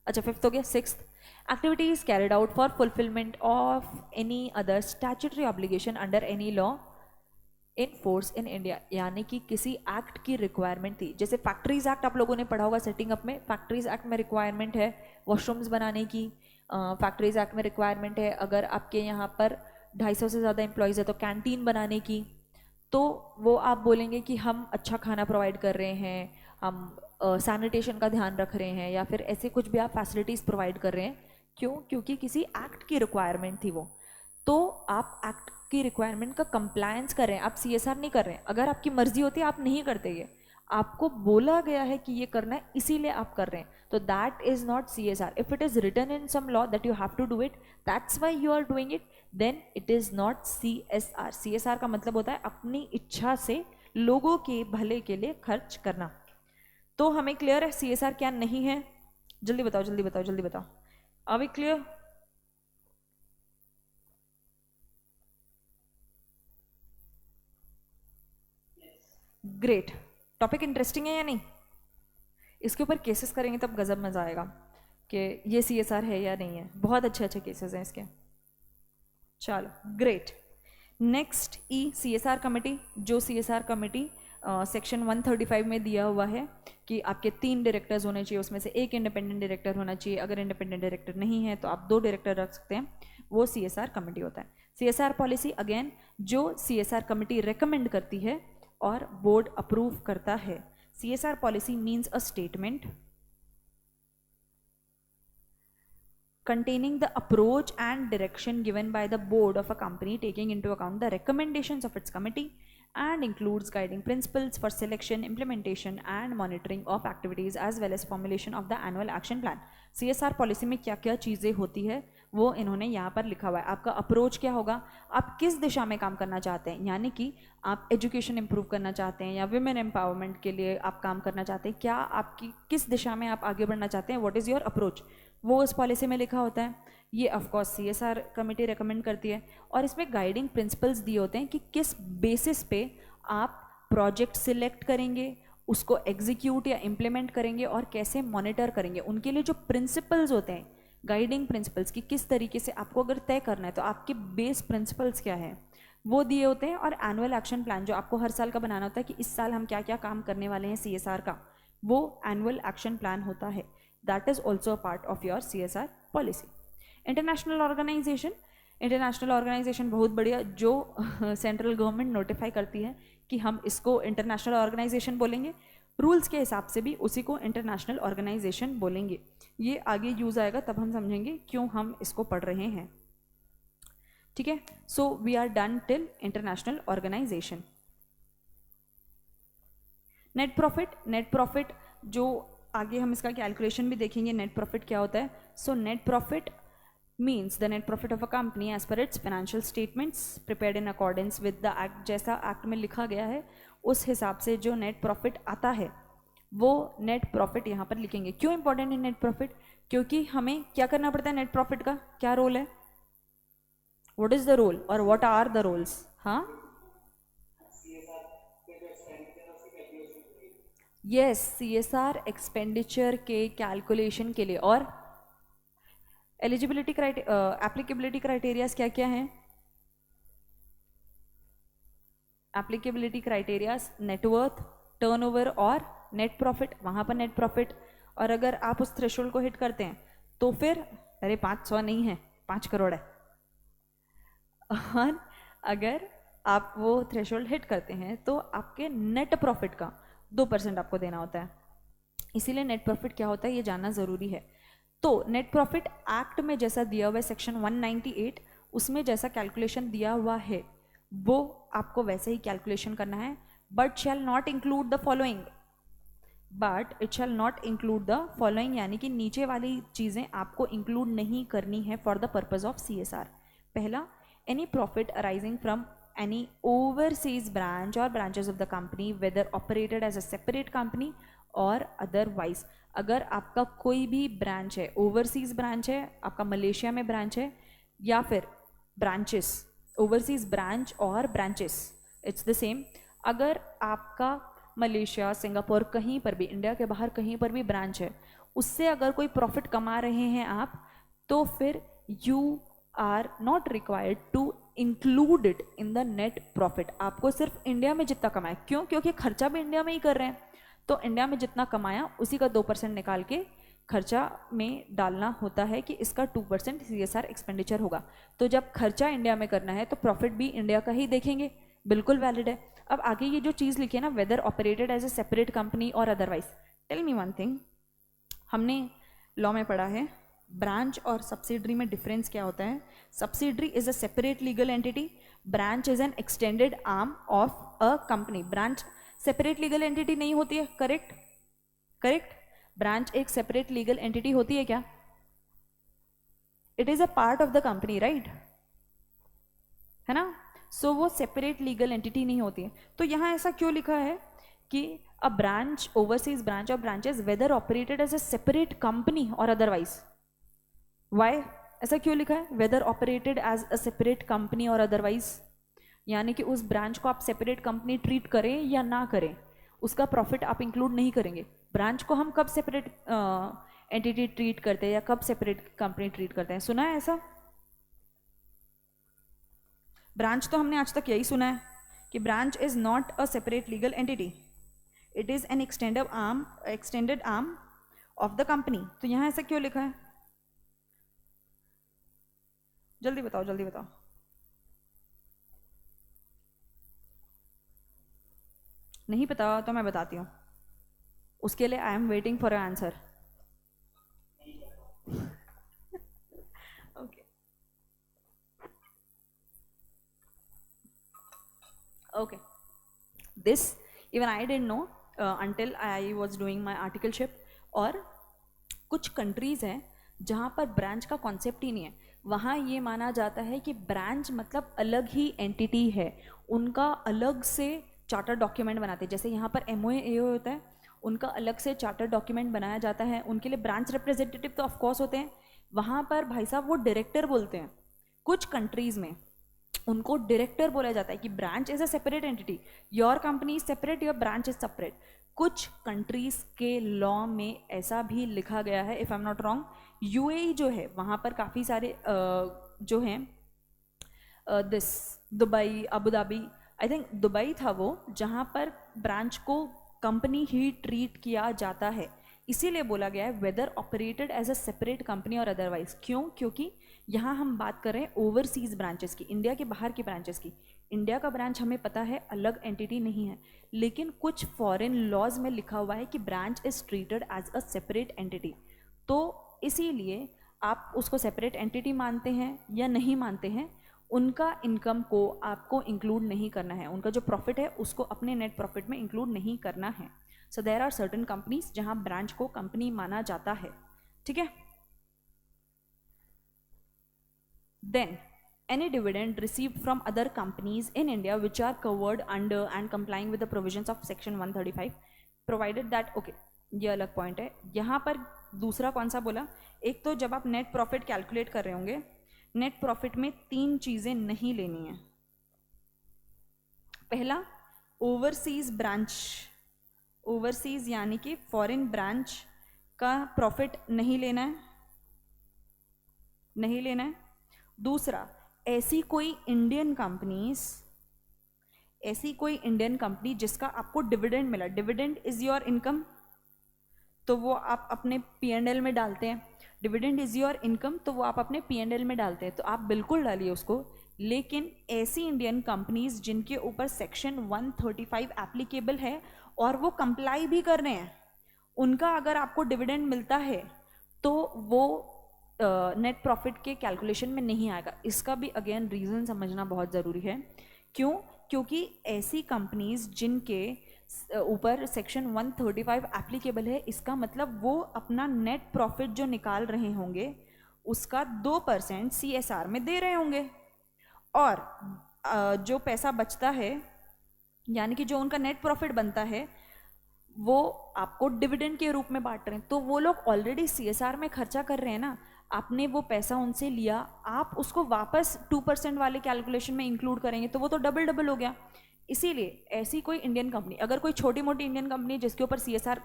अच्छा 5th हो गया। 6th, activities carried out for fulfillment of any other statutory obligation under any law in force in India। यानी कि किसी एक्ट की रिक्वायरमेंट थी, जैसे फैक्ट्रीज एक्ट आप लोगों ने पढ़ा होगा सेटिंग अप में। फैक्ट्रीज एक्ट में रिक्वायरमेंट है वॉशरूम्स बनाने की, फैक्ट्रीज एक्ट में रिक्वायरमेंट है अगर आपके यहाँ पर 250 से ज़्यादा एम्प्लॉयज़ है तो कैंटीन बनाने की। तो वो आप बोलेंगे कि हम अच्छा खाना प्रोवाइड कर रहे हैं, हम सैनिटेशन का ध्यान रख रहे हैं, या फिर ऐसे कुछ भी आप फैसिलिटीज़ प्रोवाइड कर रहे हैं क्यों? क्योंकि किसी एक्ट की रिक्वायरमेंट थी वो। तो आप एक्ट की रिक्वायरमेंट का कंप्लायंस कर रहे हैं, आप सीएसआर नहीं कर रहे हैं। अगर आपकी मर्जी होती आप नहीं करते, ये आपको बोला गया है कि ये करना है इसीलिए आप कर रहे हैं, तो that is not CSR. If it is written in some law that you have to do it, that's why you are doing it, then it is not CSR. CSR का मतलब होता है अपनी इच्छा से लोगों के भले के लिए खर्च करना। तो हमें क्लियर है सीएसआर क्या नहीं है? जल्दी बताओ जल्दी बताओ जल्दी बताओ, are we clear? Great. Topic interesting है या नहीं? इसके ऊपर केसेस करेंगे तब गजब मजा आएगा कि ये सीएसआर है या नहीं है। बहुत अच्छे अच्छे केसेस हैं इसके। चलो ग्रेट। नेक्स्ट ई सीएसआर कमेटी। जो सीएसआर कमेटी सेक्शन 135 में दिया हुआ है कि आपके 3 डायरेक्टर्स होने चाहिए, उसमें से एक इंडिपेंडेंट डायरेक्टर होना चाहिए। अगर इंडिपेंडेंट डायरेक्टर नहीं है तो आप 2 डायरेक्टर रख सकते हैं, वो सीएसआर कमेटी होता है। सीएसआर पॉलिसी अगेन जो सीएसआर कमेटी रेकमेंड करती है और बोर्ड अप्रूव करता है। CSR policy means a statement containing the approach and direction given by the board of a company, taking into account the recommendations of its committee, and includes guiding principles for selection, implementation and monitoring of activities as well as formulation of the annual action plan. CSR policy में क्या क्या चीज़ें होती है वो इन्होंने यहाँ पर लिखा हुआ है। आपका अप्रोच क्या होगा, आप किस दिशा में काम करना चाहते हैं, यानी कि आप एजुकेशन इंप्रूव करना चाहते हैं या विमेन एम्पावरमेंट के लिए आप काम करना चाहते हैं, क्या आपकी किस दिशा में आप आगे बढ़ना चाहते हैं, व्हाट इज़ योर अप्रोच, वो उस पॉलिसी में लिखा होता है। ये ऑफकोर्स सीएसआर कमेटी रेकमेंड करती है और इसमें गाइडिंग प्रिंसिपल्स दिए होते हैं कि किस बेसिस पे आप प्रोजेक्ट सिलेक्ट करेंगे, उसको एग्जीक्यूट या इम्प्लीमेंट करेंगे और कैसे मॉनिटर करेंगे। उनके लिए जो प्रिंसिपल्स होते हैं, गाइडिंग प्रिंसिपल्स की किस तरीके से आपको अगर तय करना है तो आपके बेस प्रिंसिपल्स क्या है वो दिए होते हैं। और एनुअल एक्शन प्लान जो आपको हर साल का बनाना होता है कि इस साल हम क्या क्या काम करने वाले हैं सीएसआर का, वो एनुअल एक्शन प्लान होता है। That is also a part of your CSR policy. International organisation, international organisation बहुत बढ़िया, जो सेंट्रल गवर्नमेंट नोटिफाई करती है कि हम इसको इंटरनेशनल ऑर्गेनाइजेशन बोलेंगे, रूल्स के हिसाब से भी उसी को इंटरनेशनल ऑर्गेनाइजेशन बोलेंगे। ये आगे यूज आएगा तब हम समझेंगे क्यों हम इसको पढ़ रहे हैं। ठीक है, so we are done till international organisation. Net profit, net profit जो आगे हम इसका कैलकुलेशन भी देखेंगे नेट प्रॉफिट क्या होता है। So net profit means the net profit of a company as per its financial statements prepared in accordance with the act। जैसा एक्ट में लिखा गया है उस हिसाब से जो नेट प्रॉफिट आता है वो नेट प्रॉफिट यहाँ पर लिखेंगे। क्यों इंपॉर्टेंट है नेट प्रॉफिट? क्योंकि हमें क्या करना पड़ता है, नेट प्रॉफिट का क्या रोल है, व्हाट इज द रोल और व्हाट आर द रोल्स। हाँ यस, सीएसआर एक्सपेंडिचर के कैलकुलेशन के लिए। और एलिजिबिलिटी एप्लीकेबिलिटी क्राइटेरियाज क्या क्या हैं? एप्लीकेबिलिटी क्राइटेरियाज नेटवर्थ, टर्नओवर और नेट प्रॉफिट। वहाँ पर नेट प्रॉफिट, और अगर आप उस थ्रेशोल्ड को हिट करते हैं तो फिर अरे 500 नहीं है 5 करोड़ है। और अगर आप वो थ्रेशोल्ड हिट करते हैं तो आपके नेट प्रॉफिट का 2% आपको देना होता है। इसीलिए नेट प्रॉफिट क्या होता है ये जानना ज़रूरी है। तो नेट प्रॉफिट एक्ट में जैसा दिया हुआ है सेक्शन 198, उसमें जैसा कैलकुलेशन दिया हुआ है वो आपको वैसे ही कैलकुलेशन करना है। But shall not include the following, but it shall not include the following, यानी कि नीचे वाली चीज़ें आपको इंक्लूड नहीं करनी है for the purpose of CSR. पहला, any profit arising from any overseas branch or branches of the company whether operated as a separate company or otherwise। अगर आपका कोई भी ब्रांच है, ओवरसीज ब्रांच है, आपका मलेशिया में ब्रांच है, या फिर ब्रांचेस, ओवरसीज ब्रांच और ब्रांचेस इट्स द सेम। अगर आपका मलेशिया, सिंगापुर, कहीं पर भी, इंडिया के बाहर कहीं पर भी ब्रांच है, उससे अगर कोई प्रॉफिट कमा रहे हैं आप, तो फिर you are not required to include it in the net profit. आपको सिर्फ इंडिया में जितना कमाया, क्यों? क्योंकि खर्चा भी इंडिया में ही कर रहे हैं, तो इंडिया में जितना कमाया उसी का 2% निकाल के खर्चा में डालना होता है कि इसका 2% सीएसआर एक्सपेंडिचर होगा। तो जब खर्चा इंडिया में करना है तो प्रॉफिट भी इंडिया का ही देखेंगे, बिल्कुल वैलिड है। अब आगे ये जो चीज़ लिखी है ना, whether operated as a separate company और otherwise, tell me one thing, हमने लॉ में पढ़ा है ब्रांच और सब्सिडरी में डिफरेंस क्या होता है? Subsidiary is a separate legal entity, branch is an extended arm of a company. Branch separate legal entity नहीं होती है, करेक्ट? करेक्ट, ब्रांच एक सेपरेट लीगल एंटिटी होती है क्या? It is a part of the company, right, है ना? सो वो सेपरेट लीगल एंटिटी नहीं होती है। तो यहाँ ऐसा क्यों लिखा है कि अ ब्रांच, ओवरसीज ब्रांच और branches whether operated as a separate company और अदरवाइज? वाई ऐसा क्यों लिखा है? Whether operated as a separate company और अदरवाइज, यानी कि उस ब्रांच को आप सेपरेट कंपनी ट्रीट करें या ना करें, उसका प्रॉफिट आप इंक्लूड नहीं करेंगे। ब्रांच को हम कब सेपरेट एंटिटी ट्रीट करते हैं या कब सेपरेट कंपनी ट्रीट करते हैं? सुना है ऐसा? ब्रांच तो हमने आज तक यही सुना है कि branch is not a separate legal entity, it is an extended arm of the company. तो यहाँ ऐसा क्यों लिखा है? जल्दी बताओ, जल्दी बताओ। नहीं पता तो मैं बताती हूँ, उसके लिए I am waiting for answer. Okay okay, this even I didn't know until I was doing my articleship। और कुछ कंट्रीज हैं जहाँ पर ब्रांच का कॉन्सेप्ट ही नहीं है, वहाँ ये माना जाता है कि ब्रांच मतलब अलग ही एंटिटी है, उनका अलग से चार्टर डॉक्यूमेंट बनाते हैं। जैसे यहाँ पर MOA AO होता है, उनका अलग से चार्टर डॉक्यूमेंट बनाया जाता है, उनके लिए ब्रांच रिप्रेजेंटेटिव तो ऑफकोर्स होते हैं, वहाँ पर भाई साहब वो डायरेक्टर बोलते हैं। कुछ कंट्रीज में उनको डायरेक्टर बोला जाता है कि branch is a separate entity, your company is separate, your branch is separate. कुछ कंट्रीज के लॉ में ऐसा भी लिखा गया है, if I am not wrong. UAE जो है वहाँ पर काफ़ी सारे जो हैं this Dubai, Abu Dhabi, I think Dubai था वो, जहाँ पर ब्रांच को कंपनी ही ट्रीट किया जाता है। इसीलिए बोला गया है whether operated as a separate company और अदरवाइज। क्यों? क्योंकि यहाँ हम बात कर रहे हैं ओवरसीज ब्रांचेस की, इंडिया के बाहर की ब्रांचेस की। इंडिया का ब्रांच हमें पता है अलग एंटिटी नहीं है, लेकिन कुछ फॉरेन लॉज में लिखा हुआ है कि branch is treated as a separate entity. तो इसीलिए आप उसको सेपरेट एंटिटी मानते हैं या नहीं मानते हैं, उनका इनकम को आपको इंक्लूड नहीं करना है, उनका जो प्रॉफिट है उसको अपने नेट प्रॉफिट में इंक्लूड नहीं करना है। So there are certain companies जहां ब्रांच को कंपनी माना जाता है, ठीक है? Then any dividend received from other companies in India which are covered under and complying with the provisions of section 135 provided that, okay, ये अलग पॉइंट है। यहाँ पर दूसरा कौन सा बोला? एक तो जब आप नेट प्रॉफिट कैलकुलेट कर रहे होंगे, नेट प्रॉफिट में 3 चीजें नहीं लेनी है। पहला, ओवरसीज ब्रांच, ओवरसीज यानी कि फॉरेन ब्रांच का प्रॉफिट नहीं लेना है, नहीं लेना है। दूसरा, ऐसी कोई इंडियन कंपनी जिसका आपको डिविडेंड मिला, डिविडेंड इज योर इनकम, तो वो आप अपने P&L में डालते हैं। डिविडेंड इज योर इनकम, तो वो आप अपने P&L में डालते हैं, तो आप बिल्कुल डालिए उसको। लेकिन ऐसी इंडियन कंपनीज जिनके ऊपर सेक्शन 135 एप्लीकेबल है और वो कंप्लाई भी कर रहे हैं, उनका अगर आपको डिविडेंड मिलता है तो वो नेट प्रॉफिट के कैलकुलेशन में नहीं आएगा। इसका भी अगेन रीज़न समझना बहुत ज़रूरी है। क्यों? क्योंकि ऐसी कंपनीज जिनके ऊपर सेक्शन 135 एप्लीकेबल है, इसका मतलब वो अपना नेट प्रॉफिट जो निकाल रहे होंगे उसका 2% CSR में दे रहे होंगे, और जो पैसा बचता है यानी कि जो उनका नेट प्रॉफिट बनता है वो आपको डिविडेंड के रूप में बांट रहे हैं। तो वो लोग ऑलरेडी CSR में खर्चा कर रहे हैं ना, आपने वो पैसा उनसे लिया, आप उसको वापस 2% वाले कैलकुलेशन में इंक्लूड करेंगे तो वो तो डबल डबल हो गया। इसीलिए ऐसी कोई इंडियन कंपनी, अगर कोई छोटी मोटी इंडियन कंपनी जिसके ऊपर CSR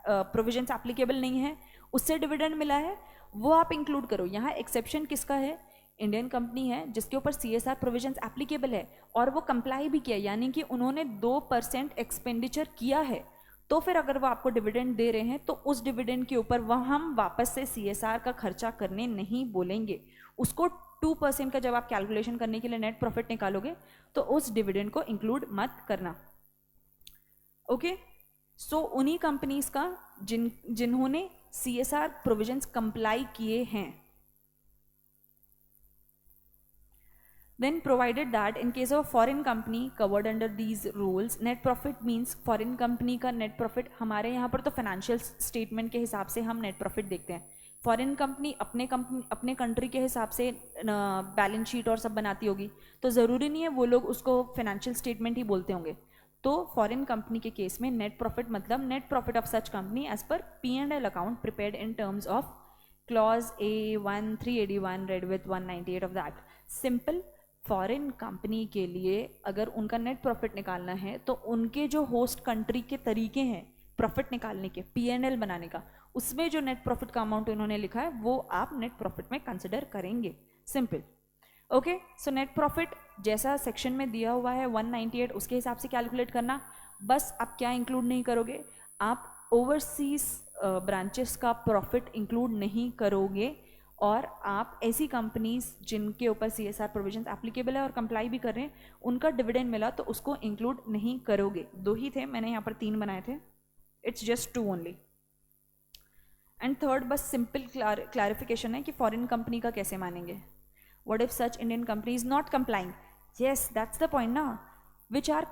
प्रोविजंस एप्लीकेबल नहीं है, उससे डिविडेंड मिला है, वो आप इंक्लूड करो। यहाँ एक्सेप्शन किसका है? इंडियन कंपनी है जिसके ऊपर CSR प्रोविजंस एप्लीकेबल है और वो कंप्लाई भी किया, यानी कि उन्होंने 2% एक्सपेंडिचर किया है, तो फिर अगर वो आपको डिविडेंड दे रहे हैं तो उस डिविडेंड के ऊपर वह हम वापस से CSR का खर्चा करने नहीं बोलेंगे। उसको 2% का जब आप कैलकुलेशन करने के लिए नेट प्रॉफिट निकालोगे तो उस डिविडेंड को इंक्लूड मत करना। ओके, सो उन्हीं कंपनीज का जिन्होंने CSR प्रोविजंस कंप्लाई किए हैं. Then provided that in case of a foreign company covered under these rules, net profit means foreign company का net profit, हमारे यहाँ पर तो financial statement के हिसाब से हम net profit देखते हैं. फॉरेन कंपनी अपने कंट्री के हिसाब से बैलेंस शीट और सब बनाती होगी, तो ज़रूरी नहीं है वो लोग उसको फाइनेंशियल स्टेटमेंट ही बोलते होंगे. तो फॉरेन कंपनी के केस में नेट प्रॉफिट मतलब net profit of such company as per P&L account prepared in terms of clause A1 381 read with 198 of the act. Simple, foreign company के लिए अगर उनका नेट प्रॉफिट निकालना है तो उनके जो होस्ट कंट्री के तरीके हैं प्रॉफिट निकालने के, P&L बनाने का, उसमें जो नेट प्रॉफिट का अमाउंट उन्होंने लिखा है वो आप नेट प्रॉफिट में कंसिडर करेंगे. Simple. Okay, so net profit जैसा सेक्शन में दिया हुआ है 198 उसके हिसाब से कैलकुलेट करना. बस आप क्या इंक्लूड नहीं करोगे, आप ओवरसीज ब्रांचेस का प्रॉफिट इंक्लूड नहीं करोगे, और आप ऐसी कंपनीज जिनके ऊपर CSR प्रोविजंस एप्लीकेबल है और कंप्लाई भी कर रहे हैं उनका डिविडेंड मिला तो उसको इंक्लूड नहीं करोगे. 2 ही थे, मैंने यहाँ पर 3 बनाए थे. It's just 2 only. And third बस सिंपल क्लैरिफिकेशन है कि फॉरेन कंपनी का कैसे मानेंगे. What if such Indian company is not complying. Yes, that's the point ना, which are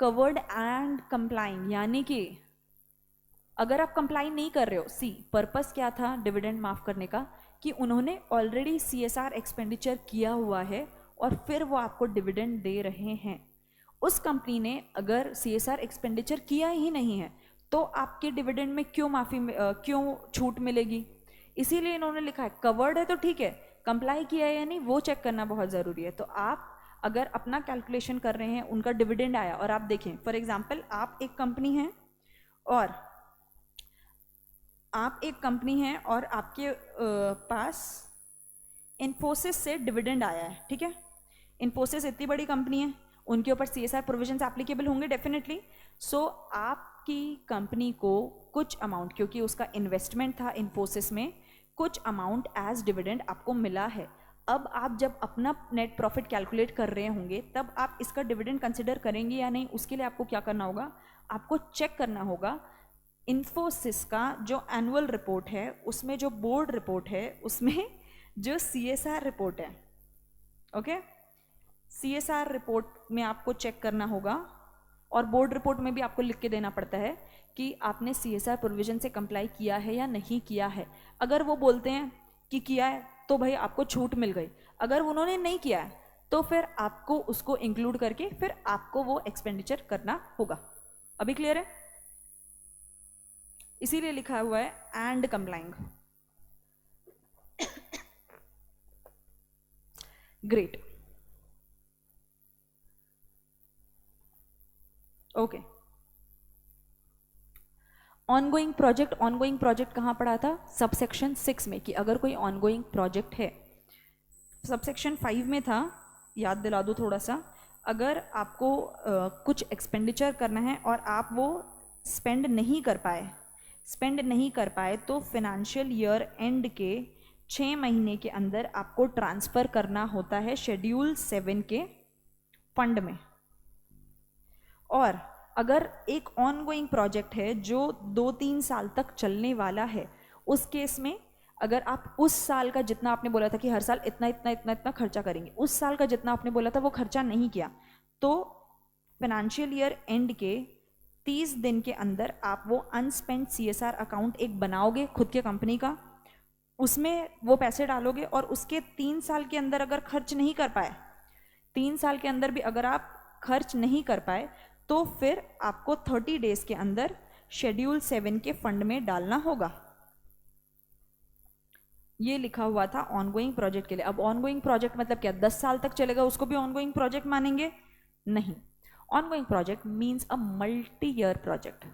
covered and complying, यानी कि अगर आप कंप्लाई नहीं कर रहे हो, सी पर्पस क्या था डिविडेंड माफ करने का, कि उन्होंने ऑलरेडी CSR एक्सपेंडिचर किया हुआ है और फिर वो आपको डिविडेंड दे रहे हैं. उस कंपनी ने अगर CSR एक्सपेंडिचर किया ही नहीं है तो आपके डिविडेंड में क्यों छूट मिलेगी. इसीलिए इन्होंने लिखा है कवर्ड है तो ठीक है, कंप्लाई किया है या नहीं वो चेक करना बहुत ज़रूरी है. तो आप अगर अपना कैलकुलेशन कर रहे हैं, उनका डिविडेंड आया और आप देखें, फॉर एग्जाम्पल आप एक कंपनी हैं और आपके पास इन्फोसिस से डिविडेंड आया है. ठीक है, इन्फोसिस इतनी बड़ी कंपनी है, उनके ऊपर CSR प्रोविजंस एप्लीकेबल होंगे डेफिनेटली. सो आपकी कंपनी को कुछ अमाउंट, क्योंकि उसका इन्वेस्टमेंट था इन्फोसिस में, कुछ अमाउंट एज डिविडेंड आपको मिला है. अब आप जब अपना नेट प्रॉफिट कैलकुलेट कर रहे होंगे तब आप इसका डिविडेंड कंसिडर करेंगे या नहीं, उसके लिए आपको क्या करना होगा, आपको चेक करना होगा इन्फोसिस का जो एनुअल रिपोर्ट है, उसमें जो बोर्ड रिपोर्ट है, उसमें जो CSR रिपोर्ट है. ओके, CSR रिपोर्ट में आपको चेक करना होगा, और बोर्ड रिपोर्ट में भी आपको लिख के देना पड़ता है कि आपने CSR प्रोविजन से कंप्लाई किया है या नहीं किया है. अगर वो बोलते हैं कि किया है तो भाई आपको छूट मिल गई. अगर उन्होंने नहीं किया है तो फिर आपको उसको इंक्लूड करके फिर आपको वो एक्सपेंडिचर करना होगा. अभी क्लियर है? इसीलिए लिखा हुआ है and complying. Great. Okay, ongoing project कहाँ पढ़ा था? सबसेक्शन 6 में, कि अगर कोई ऑनगोइंग प्रोजेक्ट है. सबसेक्शन 5 में था, याद दिला दो थोड़ा सा. अगर आपको कुछ एक्सपेंडिचर करना है और आप वो स्पेंड नहीं कर पाए तो फिनेंशियल ईयर एंड के 6 महीने के अंदर आपको ट्रांसफ़र करना होता है शेड्यूल 7 के फंड में. और अगर एक ऑनगोइंग प्रोजेक्ट है जो 2-3 साल तक चलने वाला है, उस केस में अगर आप उस साल का जितना आपने बोला था कि हर साल इतना इतना इतना इतना खर्चा करेंगे, उस साल का जितना आपने बोला था वो खर्चा नहीं किया, तो फाइनेंशियल ईयर एंड के 30 दिन के अंदर आप वो अनस्पेंड CSR अकाउंट एक बनाओगे खुद के कंपनी का, उसमें वो पैसे डालोगे, और उसके 3 साल के अंदर अगर खर्च नहीं कर पाए, 3 साल के अंदर भी अगर आप खर्च नहीं कर पाए, तो फिर आपको 30 डेज के अंदर शेड्यूल 7 के फंड में डालना होगा. ये लिखा हुआ था ऑनगोइंग प्रोजेक्ट के लिए. अब ऑनगोइंग प्रोजेक्ट मतलब क्या, 10 साल तक चलेगा उसको भी ऑनगोइंग प्रोजेक्ट मानेंगे? नहीं. Ongoing project means a multi year project,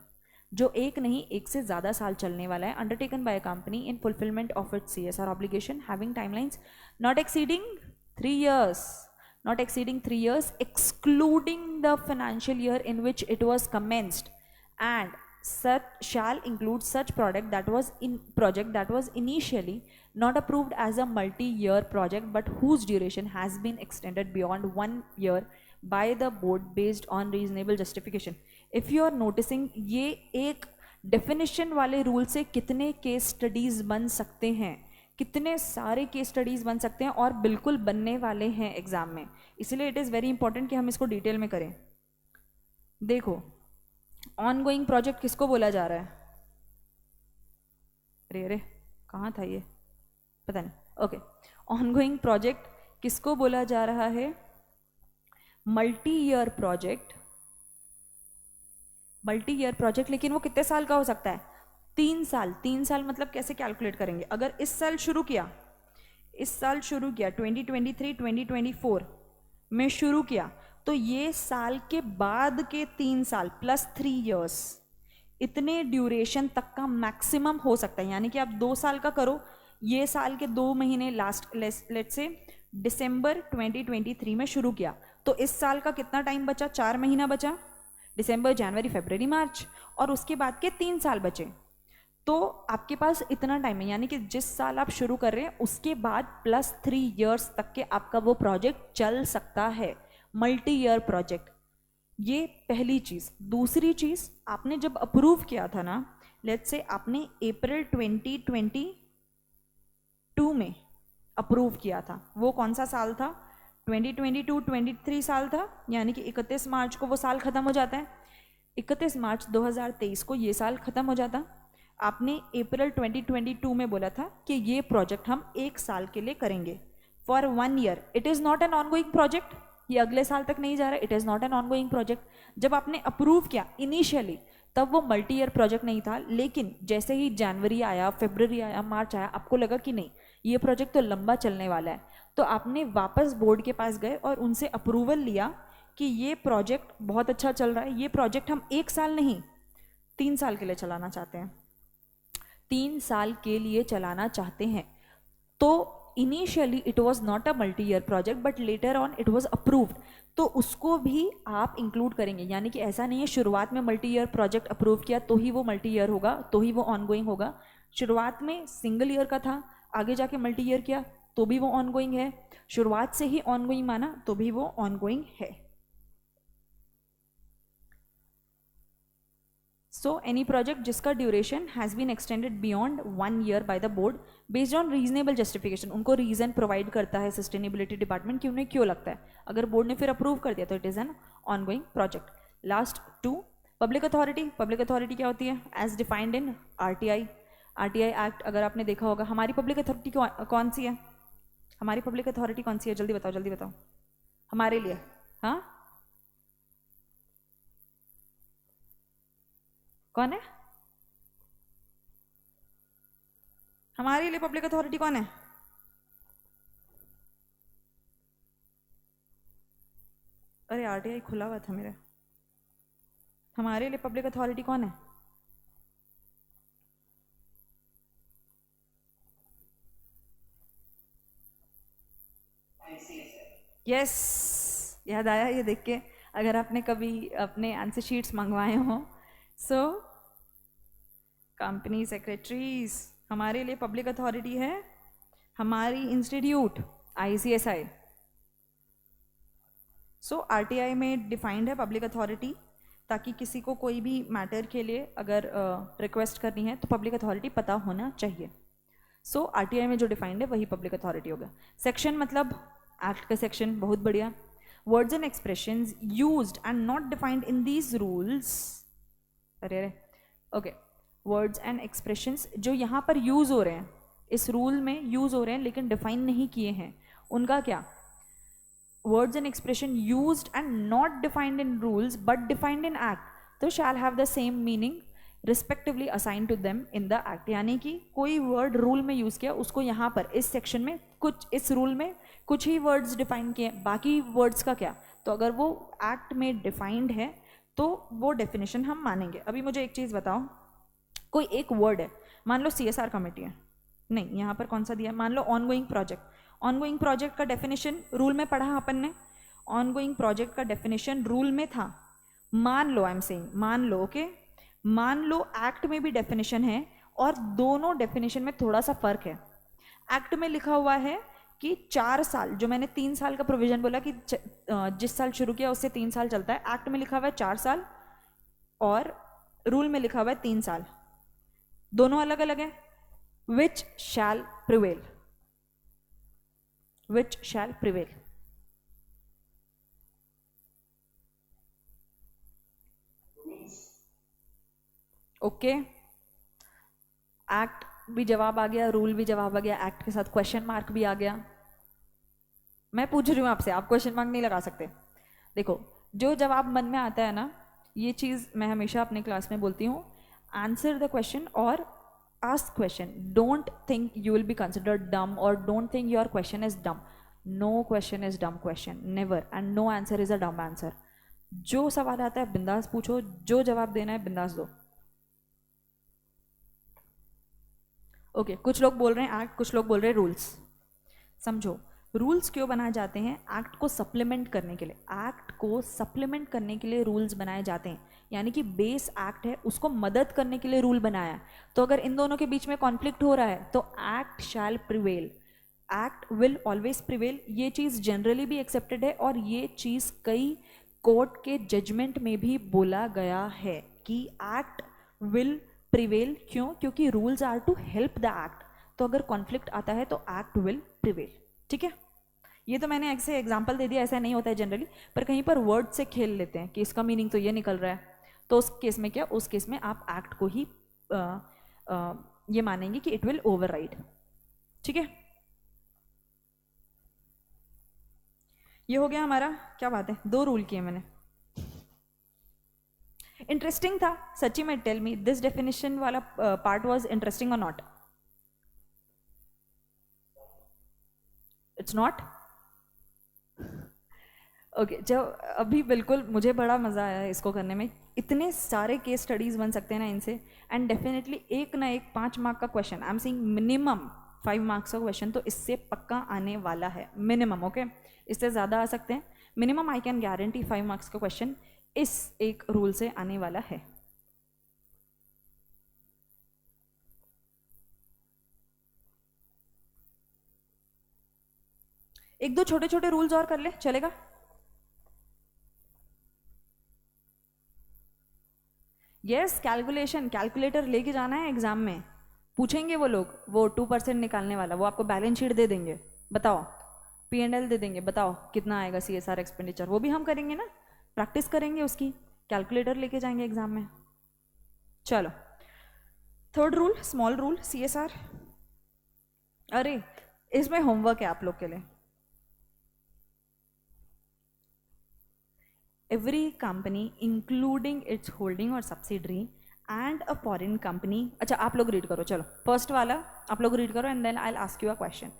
जो एक नहीं एक से ज़्यादा साल चलने वाला है, undertaken by a company in fulfilment of its CSR obligation, having timelines not exceeding 3 years, excluding the financial year in which it was commenced, and such shall include such project that was initially not approved as a multi-year project but whose duration has been extended beyond 1 year by the board based on reasonable justification. If you are noticing, ये एक डेफिनेशन वाले रूल से कितने केस स्टडीज बन सकते हैं, कितने सारे केस स्टडीज बन सकते हैं और बिल्कुल बनने वाले हैं एग्जाम में, इसलिए इट इज़ वेरी इंपॉर्टेंट कि हम इसको डिटेल में करें। देखो, ऑन गोइंग प्रोजेक्ट किसको बोला जा रहा है? अरे अरे कहाँ था ये, पता नहीं। ओके, ऑन गोइंग प्रोजेक्ट किसको बोला जा रहा है? Multi year project. Multi year project, लेकिन वो कितने साल का हो सकता है? 3 साल। 3 साल मतलब कैसे कैलकुलेट करेंगे? अगर इस साल शुरू किया 2023 2024 में शुरू किया, तो ये साल के बाद के 3 साल प्लस 3 इयर्स, इतने ड्यूरेशन तक का मैक्सिमम हो सकता है। यानी कि आप 2 साल का करो, ये साल के 2 महीने लास्ट, लेट्स से दिसंबर 2023 में शुरू किया, तो इस साल का कितना टाइम बचा? 4 महीना बचा, दिसंबर जनवरी फरवरी मार्च, और उसके बाद के 3 साल बचे। तो आपके पास इतना टाइम है, यानी कि जिस साल आप शुरू कर रहे हैं उसके बाद प्लस 3 इयर्स तक के आपका वो प्रोजेक्ट चल सकता है, मल्टी ईयर प्रोजेक्ट। ये पहली चीज़। दूसरी चीज़, आपने जब अप्रूव किया था ना, लेट्स से आपने अप्रैल 2022 में अप्रूव किया था, वो कौन सा साल था? 2022-23 साल था, यानी कि 31 मार्च को वो साल ख़त्म हो जाता है। 31 मार्च 2023 को ये साल ख़त्म हो जाता। आपने अप्रैल 2022 में बोला था कि ये प्रोजेक्ट हम 1 साल के लिए करेंगे, for 1 year. It is not an ongoing project, ये अगले साल तक नहीं जा रहा है, it is not an ongoing project. जब आपने अप्रूव किया इनिशियली, तब वो मल्टी ईयर प्रोजेक्ट नहीं था, लेकिन जैसे ही जनवरी आया, फरवरी आया, मार्च आया, आपको लगा कि नहीं ये प्रोजेक्ट तो लंबा चलने वाला है, तो आपने वापस बोर्ड के पास गए और उनसे अप्रूवल लिया कि ये प्रोजेक्ट बहुत अच्छा चल रहा है, ये प्रोजेक्ट हम 1 साल नहीं 3 साल के लिए चलाना चाहते हैं, 3 साल के लिए चलाना चाहते हैं। तो initially it was not a multi year project, but later on it was approved, तो उसको भी आप इंक्लूड करेंगे। यानी कि ऐसा नहीं है शुरुआत में मल्टी ईयर प्रोजेक्ट अप्रूव किया तो ही वो मल्टी ईयर होगा, तो ही वो ऑनगोइंग होगा। शुरुआत में सिंगल ईयर का था, आगे जाके मल्टी ईयर किया तो भी वो ऑनगोइंग है, शुरुआत से ही ऑनगोइंग माना तो भी वो ऑनगोइंग है। So any project जिसका duration has been extended beyond 1 year by the board based on reasonable justification, उनको रीजन प्रोवाइड करता है सस्टेनेबिलिटी डिपार्टमेंट कि उन्हें क्यों लगता है। अगर बोर्ड ने फिर अप्रूव कर दिया तो it is an ongoing project. Last 2, public authority. Public authority क्या होती है? As defined in RTI act. अगर आपने देखा होगा, हमारी पब्लिक अथॉरिटी कौन सी है? हमारी पब्लिक अथॉरिटी कौन सी है? जल्दी बताओ, जल्दी बताओ हमारे लिए। हाँ, कौन है हमारे लिए पब्लिक अथॉरिटी? कौन है? अरे आरटीआई खुला हुआ था मेरा। हमारे लिए पब्लिक अथॉरिटी कौन है? यस, याद आया ये देख के। अगर आपने कभी अपने आंसर शीट्स मंगवाए हों, सो कंपनी सेक्रेटरीज हमारे लिए पब्लिक अथॉरिटी है हमारी इंस्टीट्यूट आईसीएसआई। सो आरटीआई में डिफाइंड है पब्लिक अथॉरिटी, ताकि किसी को कोई भी मैटर के लिए अगर रिक्वेस्ट करनी है तो पब्लिक अथॉरिटी पता होना चाहिए। सो आरटीआई में जो डिफाइंड है वही पब्लिक अथॉरिटी होगा। सेक्शन मतलब एक्ट का सेक्शन, बहुत बढ़िया। Words and expressions used and not defined in these rules. अरे अरे ओके, वर्ड्स एंड एक्सप्रेशंस जो यहाँ पर यूज़ हो रहे हैं, इस रूल में यूज़ हो रहे हैं लेकिन डिफाइन नहीं किए हैं, उनका क्या? Words and expression used and not defined in rules but defined in act, तो shall have the same meaning respectively assign to them in the act. यानी कि कोई वर्ड रूल में यूज़ किया, उसको यहाँ पर इस सेक्शन में कुछ, इस रूल में कुछ ही वर्ड्स डिफाइन किए, बाकी वर्ड्स का क्या? तो अगर वो एक्ट में डिफाइंड है तो वो डेफिनेशन हम मानेंगे। अभी मुझे एक चीज़ बताओ, कोई एक वर्ड है, मान लो सीएसआर कमेटी है, नहीं यहाँ पर कौन सा दिया, मान लो ऑनगोइंग प्रोजेक्ट। ऑनगोइंग प्रोजेक्ट का डेफिनेशन रूल में पढ़ा अपन ने, ऑनगोइंग प्रोजेक्ट का डेफिनेशन रूल में था। मान लो, आई एम सेइंग मान लो, ओके, मान लो एक्ट में भी डेफिनेशन है और दोनों डेफिनेशन में थोड़ा सा फर्क है। एक्ट में लिखा हुआ है कि 4 साल, जो मैंने 3 साल का प्रोविजन बोला कि जिस साल शुरू किया उससे 3 साल चलता है, एक्ट में लिखा हुआ है 4 साल, और रूल में लिखा हुआ है 3 साल, दोनों अलग अलग है। विच शैल प्रिवेल, विच शैल प्रिवेल। ओके, एक्ट भी जवाब आ गया, रूल भी जवाब आ गया, एक्ट के साथ क्वेश्चन मार्क भी आ गया। मैं पूछ रही हूँ आपसे, आप क्वेश्चन मार्क नहीं लगा सकते। देखो, जो जवाब मन में आता है ना, ये चीज़ मैं हमेशा अपने क्लास में बोलती हूँ, आंसर द क्वेश्चन और ask question. Don't think you will be considered dumb और don't think your question is dumb. No question is dumb question, never, and no answer is a dumb answer. जो सवाल आता है बिंदास पूछो, जो जवाब देना है बिंदास दो। ओके, कुछ लोग बोल रहे हैं एक्ट, कुछ लोग बोल रहे हैं रूल्स। समझो, रूल्स क्यों बनाए जाते हैं? एक्ट को सप्लीमेंट करने के लिए। एक्ट को सप्लीमेंट करने के लिए रूल्स बनाए जाते हैं, यानी कि बेस एक्ट है उसको मदद करने के लिए रूल बनाया है। तो अगर इन दोनों के बीच में कॉन्फ्लिक्ट हो रहा है तो act shall prevail, act will always prevail. ये चीज़ जनरली भी एक्सेप्टेड है और ये चीज़ कई कोर्ट के जजमेंट में भी बोला गया है कि एक्ट विल प्रिवेल। क्यों? क्योंकि rules are to help the act. तो अगर कॉन्फ्लिक्ट आता है तो एक्ट विल प्रिवेल। ठीक है, ये तो मैंने ऐसे एग्जाम्पल दे दिया, ऐसा नहीं होता है जनरली, पर कहीं पर वर्ड से खेल लेते हैं कि इसका मीनिंग तो ये निकल रहा है। तो उस केस में क्या, उस केस में आप एक्ट को ही ये मानेंगे कि इट विल ओवरराइड। ठीक है, ये हो गया हमारा, क्या बात है, 2 रूल किए मैंने। इंटरेस्टिंग था सच्ची में। टेल मी, दिस डेफिनेशन वाला पार्ट वाज इंटरेस्टिंग और नॉट? It's not. ओके, जब अभी बिल्कुल मुझे बड़ा मज़ा आया इसको करने में। इतने सारे केस स्टडीज़ बन सकते हैं ना इनसे, एंड डेफिनेटली एक ना एक 5 मार्क का question, I am seeing minimum 5 marks का क्वेश्चन तो इससे पक्का आने वाला है, मिनिमम। ओके, इससे ज़्यादा आ सकते हैं, minimum I can guarantee 5 marks का क्वेश्चन इस एक रूल से आने वाला है। एक दो छोटे छोटे रूल्स और कर ले, चलेगा? यस, कैलकुलेशन, कैलकुलेटर लेके जाना है एग्जाम में। पूछेंगे वो लोग, वो 2% निकालने वाला, वो आपको बैलेंस शीट दे देंगे, बताओ, P&L दे देंगे, बताओ कितना आएगा CSR एक्सपेंडिचर, वो भी हम करेंगे ना, प्रैक्टिस करेंगे उसकी। कैलकुलेटर लेके जाएंगे एग्जाम में। चलो, third rule, small rule, CSR। अरे, इसमें होमवर्क है आप लोग के लिए। Every company including its holding और subsidiary and a foreign company. अच्छा, आप लोग रीड करो, चलो फर्स्ट वाला आप लोग रीड करो and then I will ask you a question.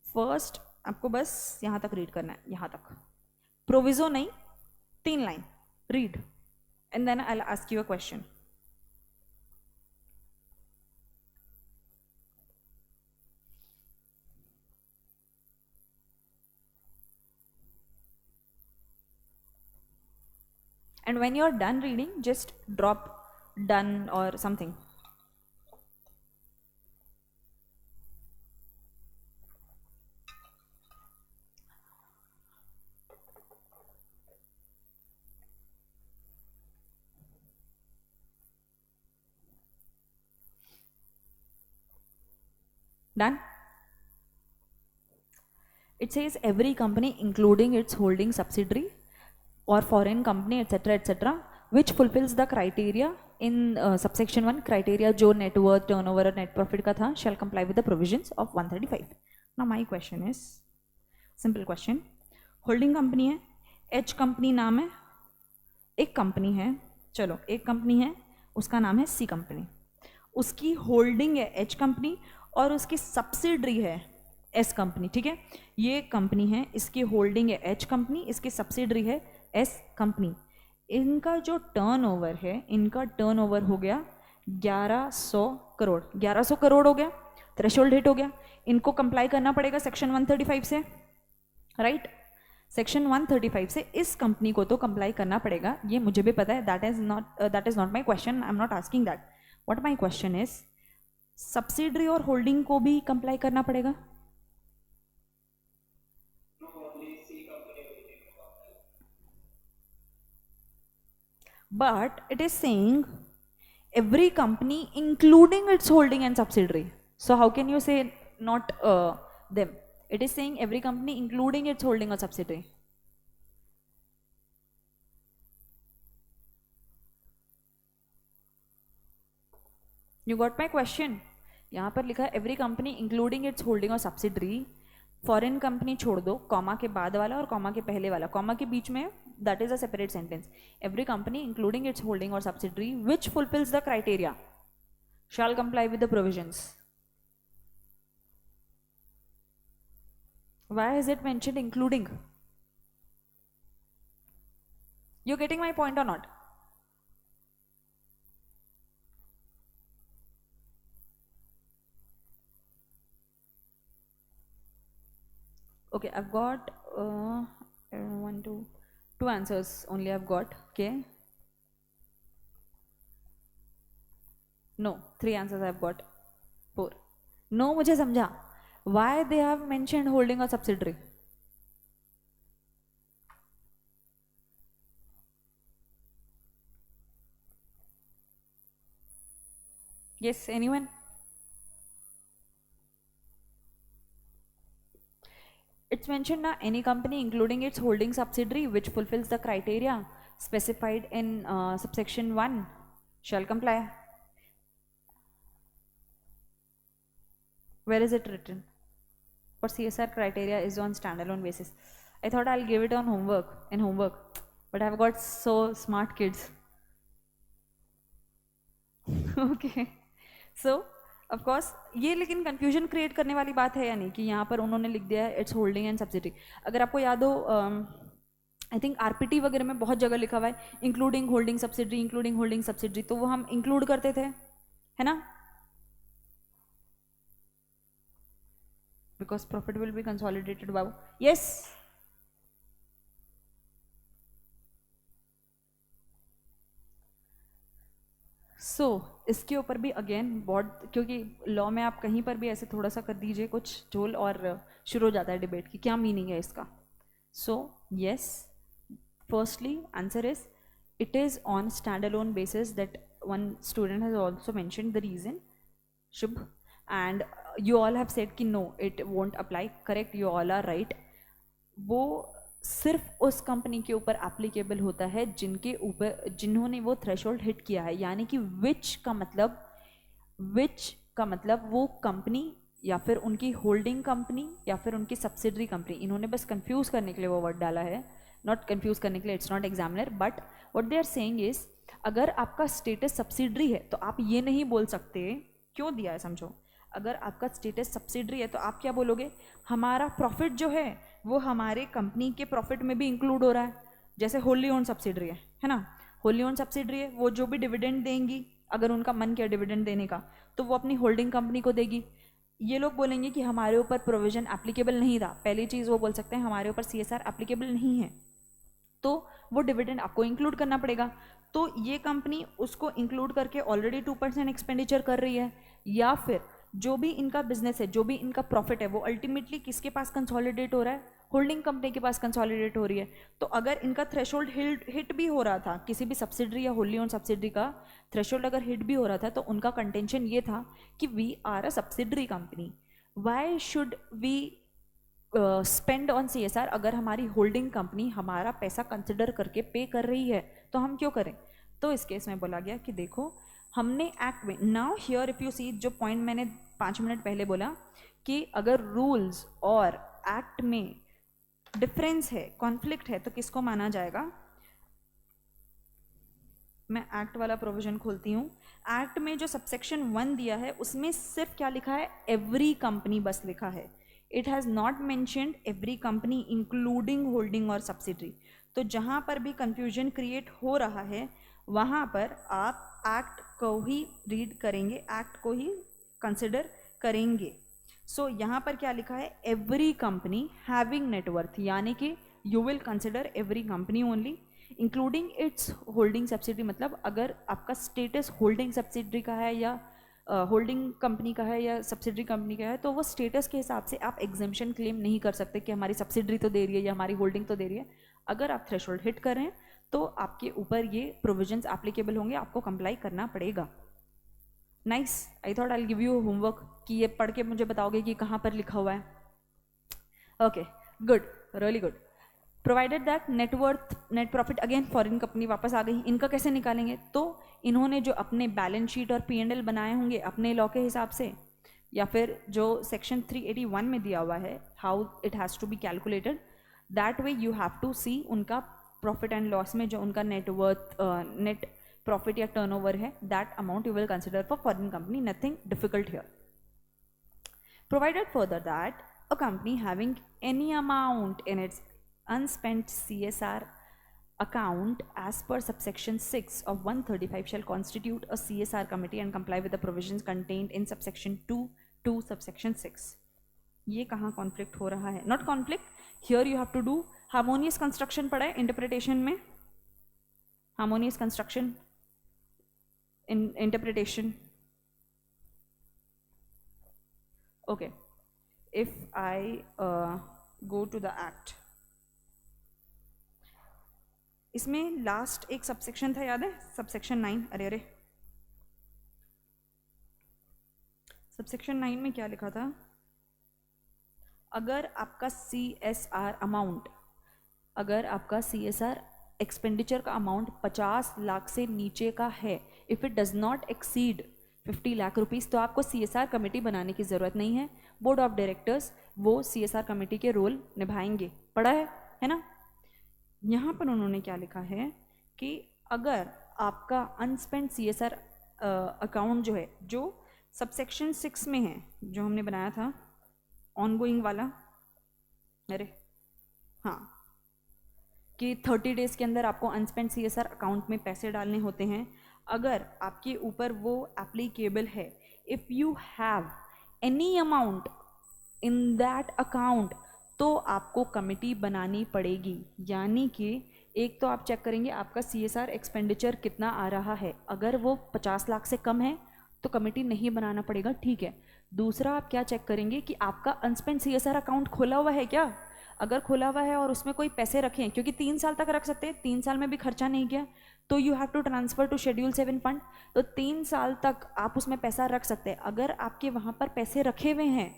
First आपको बस यहाँ तक रीड करना है, यहाँ तक, प्रोविजो नहीं, 3 line read and then I will ask you a question. And when you're done reading, just drop done or something. Done? It says every company including its holding subsidiary or foreign company etc which fulfills the criteria in subsection 1, criteria जो net worth, turnover और net profit का था, shall comply with the provisions of 135. Now my question is simple question. Holding company है, एच कंपनी नाम है, एक कंपनी है, चलो एक कंपनी है, उसका नाम है सी कंपनी, उसकी होल्डिंग है एच कंपनी और उसकी सब्सिडरी है एस कंपनी। ठीक है, ये कंपनी है, इसकी होल्डिंग है एच कंपनी, इसकी सब्सिडरी है एस कंपनी। इनका जो टर्नओवर है, इनका टर्नओवर हो गया 1100 करोड़, 1100 करोड़ हो गया, थ्रेशोल्ड हिट हो गया। इनको कंप्लाई करना पड़ेगा सेक्शन 135 से, राइट? सेक्शन 135 से इस कंपनी को तो कंप्लाई करना पड़ेगा, ये मुझे भी पता है, that is not my question, I am not asking that. What my question is, subsidiary और होल्डिंग को भी कंप्लाई करना पड़ेगा? But it is saying every company including its holding and subsidiary. So how can you say not them? It is saying every company including its holding or subsidiary. You got my question? यहाँ पर लिखा है every company including its holding और सब्सिडरी. फॉरेन कंपनी छोड़ दो, कॉमा के बाद वाला और कॉमा के पहले वाला, कॉमा के बीच में that is a separate sentence. Every company including its holding और subsidiary which fulfils the criteria shall comply with the provisions. Why is it mentioned including? You getting my point or not? Okay, I've got two answers only I've got. Okay. No, 3 answers I've got. 4. No, मुझे समझा. Why they have mentioned holding or subsidiary? Yes, anyone? It's mentioned na any company including its holding subsidiary which fulfills the criteria specified in subsection 1 shall comply. Where is it written? For CSR criteria is on standalone basis. I thought I'll give it on homework, but I've got so smart kids. Okay, so of course ये लेकिन confusion create करने वाली बात है या नहीं कि यहाँ पर उन्होंने लिख दिया है it's holding and subsidiary. अगर आपको याद हो आई थिंक आरपीटी वगैरह में बहुत जगह लिखा हुआ है इंक्लूडिंग होल्डिंग सब्सिडरी, तो वो हम इंक्लूड करते थे, है ना? Because profit will be consolidated above. Yes. So इसके ऊपर भी अगेन बहुत, क्योंकि लॉ में आप कहीं पर भी ऐसे थोड़ा सा कर दीजिए कुछ झोल और शुरू हो जाता है डिबेट की क्या मीनिंग है इसका. So yes, firstly answer is it is on stand alone basis that one student has also mentioned the reason. Shubh, and you all have said कि no it won't apply. correct, you all are right. वो सिर्फ उस कंपनी के ऊपर एप्लीकेबल होता है जिनके ऊपर जिन्होंने वो थ्रेशोल्ड हिट किया है, यानी कि विच का मतलब वो कंपनी या फिर उनकी होल्डिंग कंपनी या फिर उनकी सब्सिडरी कंपनी. इन्होंने बस कंफ्यूज करने के लिए वो वर्ड डाला है, नॉट कंफ्यूज करने के लिए, it's not examiner, but what they are saying is अगर आपका स्टेटस सब्सिडरी है तो आप ये नहीं बोल सकते. क्यों दिया है समझो, अगर आपका स्टेटस सब्सिडरी है तो आप क्या बोलोगे, हमारा प्रॉफिट जो है वो हमारे कंपनी के प्रॉफिट में भी इंक्लूड हो रहा है. जैसे होली ओन सब्सिडरी है ना, होली ओन सब्सिडरी है, वो जो भी डिविडेंड देंगी, अगर उनका मन किया डिविडेंड देने का तो वो अपनी होल्डिंग कंपनी को देगी. ये लोग बोलेंगे कि हमारे ऊपर प्रोविजन एप्लीकेबल नहीं था. पहली चीज़ वो बोल सकते हैं हमारे ऊपर CSR एप्लीकेबल नहीं है, तो वो डिविडेंड आपको इंक्लूड करना पड़ेगा. तो ये कंपनी उसको इंक्लूड करके ऑलरेडी 2% एक्सपेंडिचर कर रही है, या फिर जो भी इनका बिजनेस है, जो भी इनका प्रॉफिट है, वो अल्टीमेटली किसके पास कंसोलिडेट हो रहा है, होल्डिंग कंपनी के पास कंसोलिडेट हो रही है. तो अगर इनका थ्रेशोल्ड हिट भी हो रहा था, किसी भी सब्सिडरी या होल्डी ओन सब्सिडरी का थ्रेशोल्ड अगर हिट भी हो रहा था, तो उनका कंटेंशन ये था कि we are a subsidiary company, why should we spend on CSR. अगर हमारी होल्डिंग कंपनी हमारा पैसा कंसिडर करके पे कर रही है तो हम क्यों करें. तो इस केस में बोला गया कि देखो हमने एक्ट में, now here if you see, जो पॉइंट मैंने 5 मिनट पहले बोला कि अगर रूल्स और एक्ट में डिफरेंस है, कॉन्फ्लिक्ट है, तो किसको माना जाएगा. मैं एक्ट वाला प्रोविजन खोलती हूँ. एक्ट में जो सबसेक्शन 1 दिया है उसमें सिर्फ क्या लिखा है, एवरी कंपनी बस लिखा है. It has not mentioned every company including holding और सब्सिडरी. तो जहाँ पर भी कंफ्यूजन क्रिएट हो रहा है वहाँ पर आप एक्ट को ही रीड करेंगे, एक्ट को ही कंसिडर करेंगे. सो यहाँ पर क्या लिखा है, एवरी कंपनी हैविंग नेटवर्थ, यानी कि you will consider every company only including its holding subsidiary. मतलब अगर आपका स्टेटस होल्डिंग सब्सिडरी का है या होल्डिंग कंपनी का है या सब्सिडरी कंपनी का है, तो वो स्टेटस के हिसाब से आप एग्जेम्पशन क्लेम नहीं कर सकते कि हमारी सब्सिडरी तो दे रही है या हमारी होल्डिंग तो दे रही है. अगर आप थ्रेशोल्ड हिट कर रहे हैं तो आपके ऊपर ये प्रोविजंस एप्लीकेबल होंगे, आपको कंप्लाई करना पड़ेगा. Nice, I thought I give you homework कि ये पढ़ के मुझे बताओगे कि कहाँ पर लिखा हुआ है. Okay, good, really good. Provided that net worth net profit, again foreign company वापस आ गई. इनका कैसे निकालेंगे? तो इन्होंने जो अपने बैलेंस शीट और P&L बनाए होंगे अपने लॉ के हिसाब से, या फिर जो सेक्शन 381 में दिया हुआ है how it has to be calculated, that way you have to see उनका प्रॉफिट एंड लॉस में जो उनका नेटवर्थ नेट प्रॉफिट या टर्नओवर है, that amount you will consider for foreign company. Nothing difficult here. Provided further that a company having any amount in its unspent CSR account as per subsection 6 of 135 shall constitute a CSR committee and comply with the provisions contained in subsection 2 to subsection 6. ये कहाँ कॉन्फ्लिक्ट हो रहा है? Not conflict, here you have to do harmonious construction. पढ़ा है इंटरप्रिटेशन में, harmonious construction in interpretation. Okay, if I go to the act, इसमें लास्ट एक सबसेक्शन था, याद है? सबसेक्शन 9. अरे सबसेक्शन 9 में क्या लिखा था? अगर आपका CSR अमाउंट, अगर आपका CSR एक्सपेंडिचर का अमाउंट 50 लाख से नीचे का है, if it does not exceed 50 lakh rupees, तो आपको CSR कमेटी बनाने की ज़रूरत नहीं है. बोर्ड ऑफ डायरेक्टर्स वो CSR कमेटी के रोल निभाएंगे. पढ़ा है ना? यहाँ पर उन्होंने क्या लिखा है कि अगर आपका अनस्पेंड CSR अकाउंट जो है, जो सबसेक्शन 6 में है, जो हमने बनाया था ऑनगोइंग वाला, अरे हाँ, कि 30 डेज़ के अंदर आपको अनस्पेंड CSR अकाउंट में पैसे डालने होते हैं. अगर आपके ऊपर वो एप्लीकेबल है, if you have any amount in that account, तो आपको कमेटी बनानी पड़ेगी. यानी कि एक तो आप चेक करेंगे आपका CSR एक्सपेंडिचर कितना आ रहा है. अगर वो 50 लाख से कम है तो कमेटी नहीं बनाना पड़ेगा, ठीक है. दूसरा आप क्या चेक करेंगे कि आपका अनस्पेंड CSR अकाउंट खोला हुआ है क्या. अगर खोला हुआ है और उसमें कोई पैसे रखें, क्योंकि 3 साल तक रख सकते हैं, 3 साल में भी खर्चा नहीं किया तो you have to transfer to schedule 7 fund. तो 3 साल तक आप उसमें पैसा रख सकते हैं. अगर आपके वहाँ पर पैसे रखे हुए हैं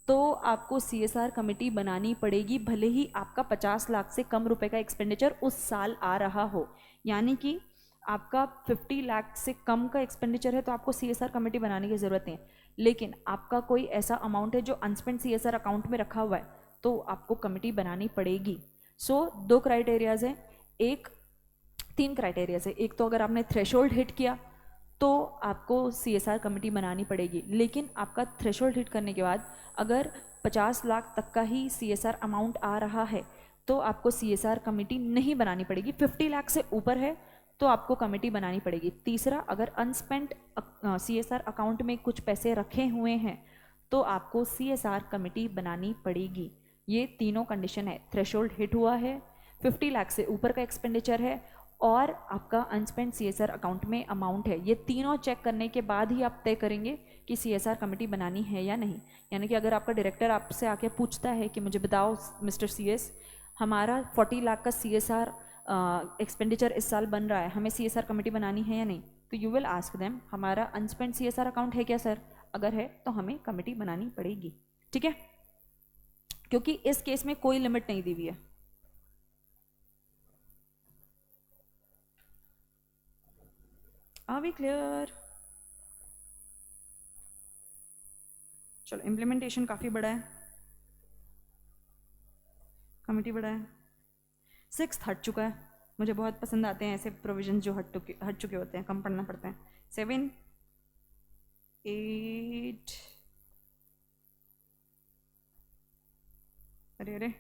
तो आपको CSR कमेटी बनानी पड़ेगी, भले ही आपका 50 लाख से कम रुपए का एक्सपेंडिचर उस साल आ रहा हो. यानी कि आपका 50 लाख से कम का एक्सपेंडिचर है तो आपको CSR कमेटी बनाने की ज़रूरत नहीं है. लेकिन आपका कोई ऐसा अमाउंट है जो अनस्पेंड CSR अकाउंट में रखा हुआ है तो आपको कमेटी बनानी पड़ेगी. सो 2 क्राइटेरियाज हैं, 3 क्राइटेरियाज है. एक तो अगर आपने थ्रेशोल्ड हिट किया तो आपको CSR कमेटी बनानी पड़ेगी. लेकिन आपका थ्रेशोल्ड हिट करने के बाद अगर 50 लाख तक का ही CSR अमाउंट आ रहा है तो आपको CSR कमेटी नहीं बनानी पड़ेगी. 50 लाख से ऊपर है तो आपको कमेटी बनानी पड़ेगी. तीसरा, अगर अनस्पेंट CSR अकाउंट में कुछ पैसे रखे हुए हैं तो आपको CSR कमेटी बनानी पड़ेगी. ये तीनों कंडीशन है. थ्रेशोल्ड हिट हुआ है, 50 लाख से ऊपर का एक्सपेंडिचर है और आपका अनस्पेंड CSR अकाउंट में अमाउंट है. ये तीनों चेक करने के बाद ही आप तय करेंगे कि CSR कमेटी बनानी है या नहीं. यानी कि अगर आपका डायरेक्टर आपसे आके पूछता है कि मुझे बताओ मिस्टर CS, हमारा 40 लाख का CSR एक्सपेंडिचर इस साल बन रहा है, हमें CSR कमेटी बनानी है या नहीं, तो यू विल आस्क देम हमारा अनस्पेंड CSR अकाउंट है क्या सर. अगर है तो हमें कमेटी बनानी पड़ेगी. ठीक है, क्योंकि इस केस में कोई लिमिट नहीं दी हुई है. Are we clear? चलो, इम्प्लीमेंटेशन काफ़ी बड़ा है, कमेटी बड़ा है. 6th हट चुका है. मुझे बहुत पसंद आते हैं ऐसे प्रोविजन जो हट चुके होते हैं, कम पढ़ना पड़ता है. 7, 8, अरे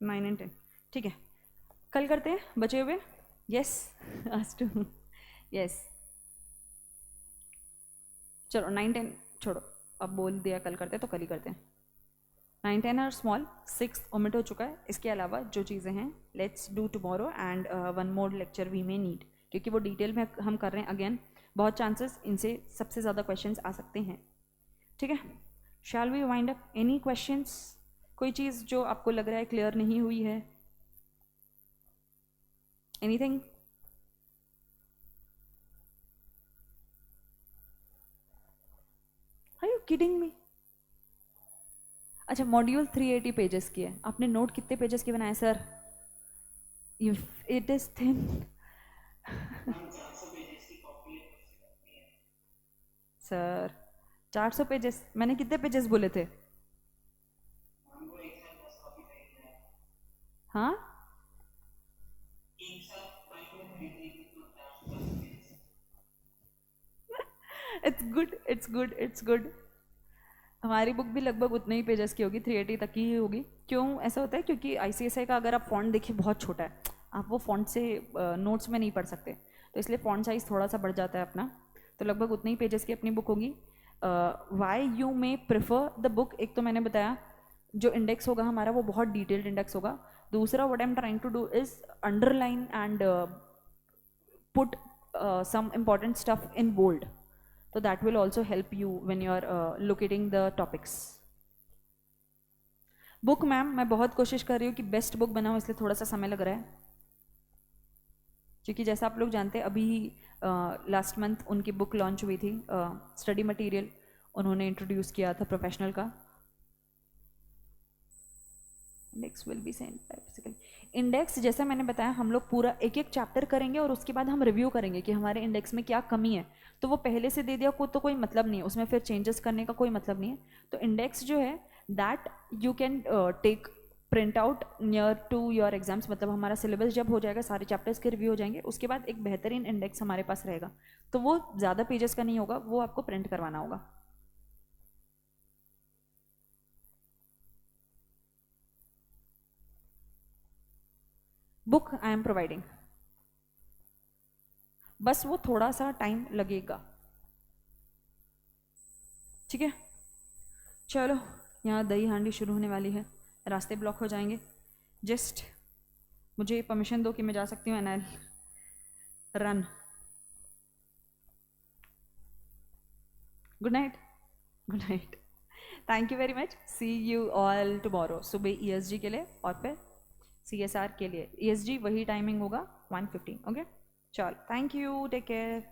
9 एंड 10. ठीक है, कल करते हैं बचे हुए. यस, आज टू यस. चलो 9, 10 छोड़ो, अब बोल दिया कल करते हैं तो कल ही करते हैं. 9, 10 आर स्मॉल, 6 ओमिट हो चुका है. इसके अलावा जो चीज़ें हैं let's do tomorrow and 1 more lecture we may need, क्योंकि वो डिटेल में हम कर रहे हैं. अगेन बहुत चांसेस इनसे सबसे ज़्यादा क्वेश्चंस आ सकते हैं. ठीक है, shall we wind up? Any questions? कोई चीज़ जो आपको लग रहा है क्लियर नहीं हुई है? एनीथिंग? Kidding me? अच्छा, मॉड्यूल 380 पेजेस की है, आपने नोट कितने पेजेस की बनाए sir? It is thin. Sir 400 pages, मैंने कितने पेजेस बोले थे? हाँ, it's good, it's good, it's good. हमारी बुक भी लगभग उतने ही पेजेस की होगी, 380 तक की ही होगी। क्यों ऐसा होता है? क्योंकि आईसीएसआई का अगर आप फॉन्ट देखिए बहुत छोटा है, आप वो फॉन्ट से नोट्स में नहीं पढ़ सकते, तो इसलिए फॉन्ट साइज थोड़ा सा बढ़ जाता है अपना। तो लगभग उतने ही पेजेस की अपनी बुक होगी। Why you may prefer the book, एक तो मैंने बताया जो इंडेक्स होगा हमारा वो बहुत डिटेल्ड इंडेक्स होगा। दूसरा, what I am trying to do is underline and put some important stuff in bold, so that will also help you when you are locating the topics. Book ma'am मैं बहुत कोशिश कर रही हूँ कि बेस्ट बुक बनाऊँ, इसलिए थोड़ा सा समय लग रहा है, क्योंकि जैसा आप लोग जानते हैं अभी लास्ट मंथ उनकी बुक लॉन्च हुई थी, स्टडी मटेरियल उन्होंने इंट्रोड्यूस किया था प्रोफेशनल का। Index will be send basically. Index जैसा मैंने बताया हम लोग पूरा एक एक चैप्टर करेंगे और उसके बाद हम रिव्यू करेंगे कि हमारे इंडेक्स में क्या कमी है। तो वो पहले से दे दिया को तो कोई मतलब नहीं है, उसमें फिर चेंजेस करने का कोई मतलब नहीं है। तो इंडेक्स जो है that you can take print out near to your exams, मतलब हमारा सिलेबस जब हो जाएगा, सारे चैप्टर्स के रिव्यू हो जाएंगे, उसके बाद एक बेहतरीन इंडेक्स हमारे पास रहेगा। तो वो ज़्यादा पेजेस का नहीं होगा, वो आपको प्रिंट करवाना होगा। बुक आई एम प्रोवाइडिंग, बस वो थोड़ा सा टाइम लगेगा, ठीक है? चलो, यहाँ दही हांडी शुरू होने वाली है, रास्ते ब्लॉक हो जाएंगे। जस्ट मुझे परमिशन दो कि मैं जा सकती हूँ, and I run. Good night, good night, thank you very much, see you all tomorrow. सुबह ईएसजी के लिए और फिर सीएसआर के लिए। ईएसजी वही टाइमिंग होगा 1:15, ओके? चलो, थैंक यू, टेक केयर।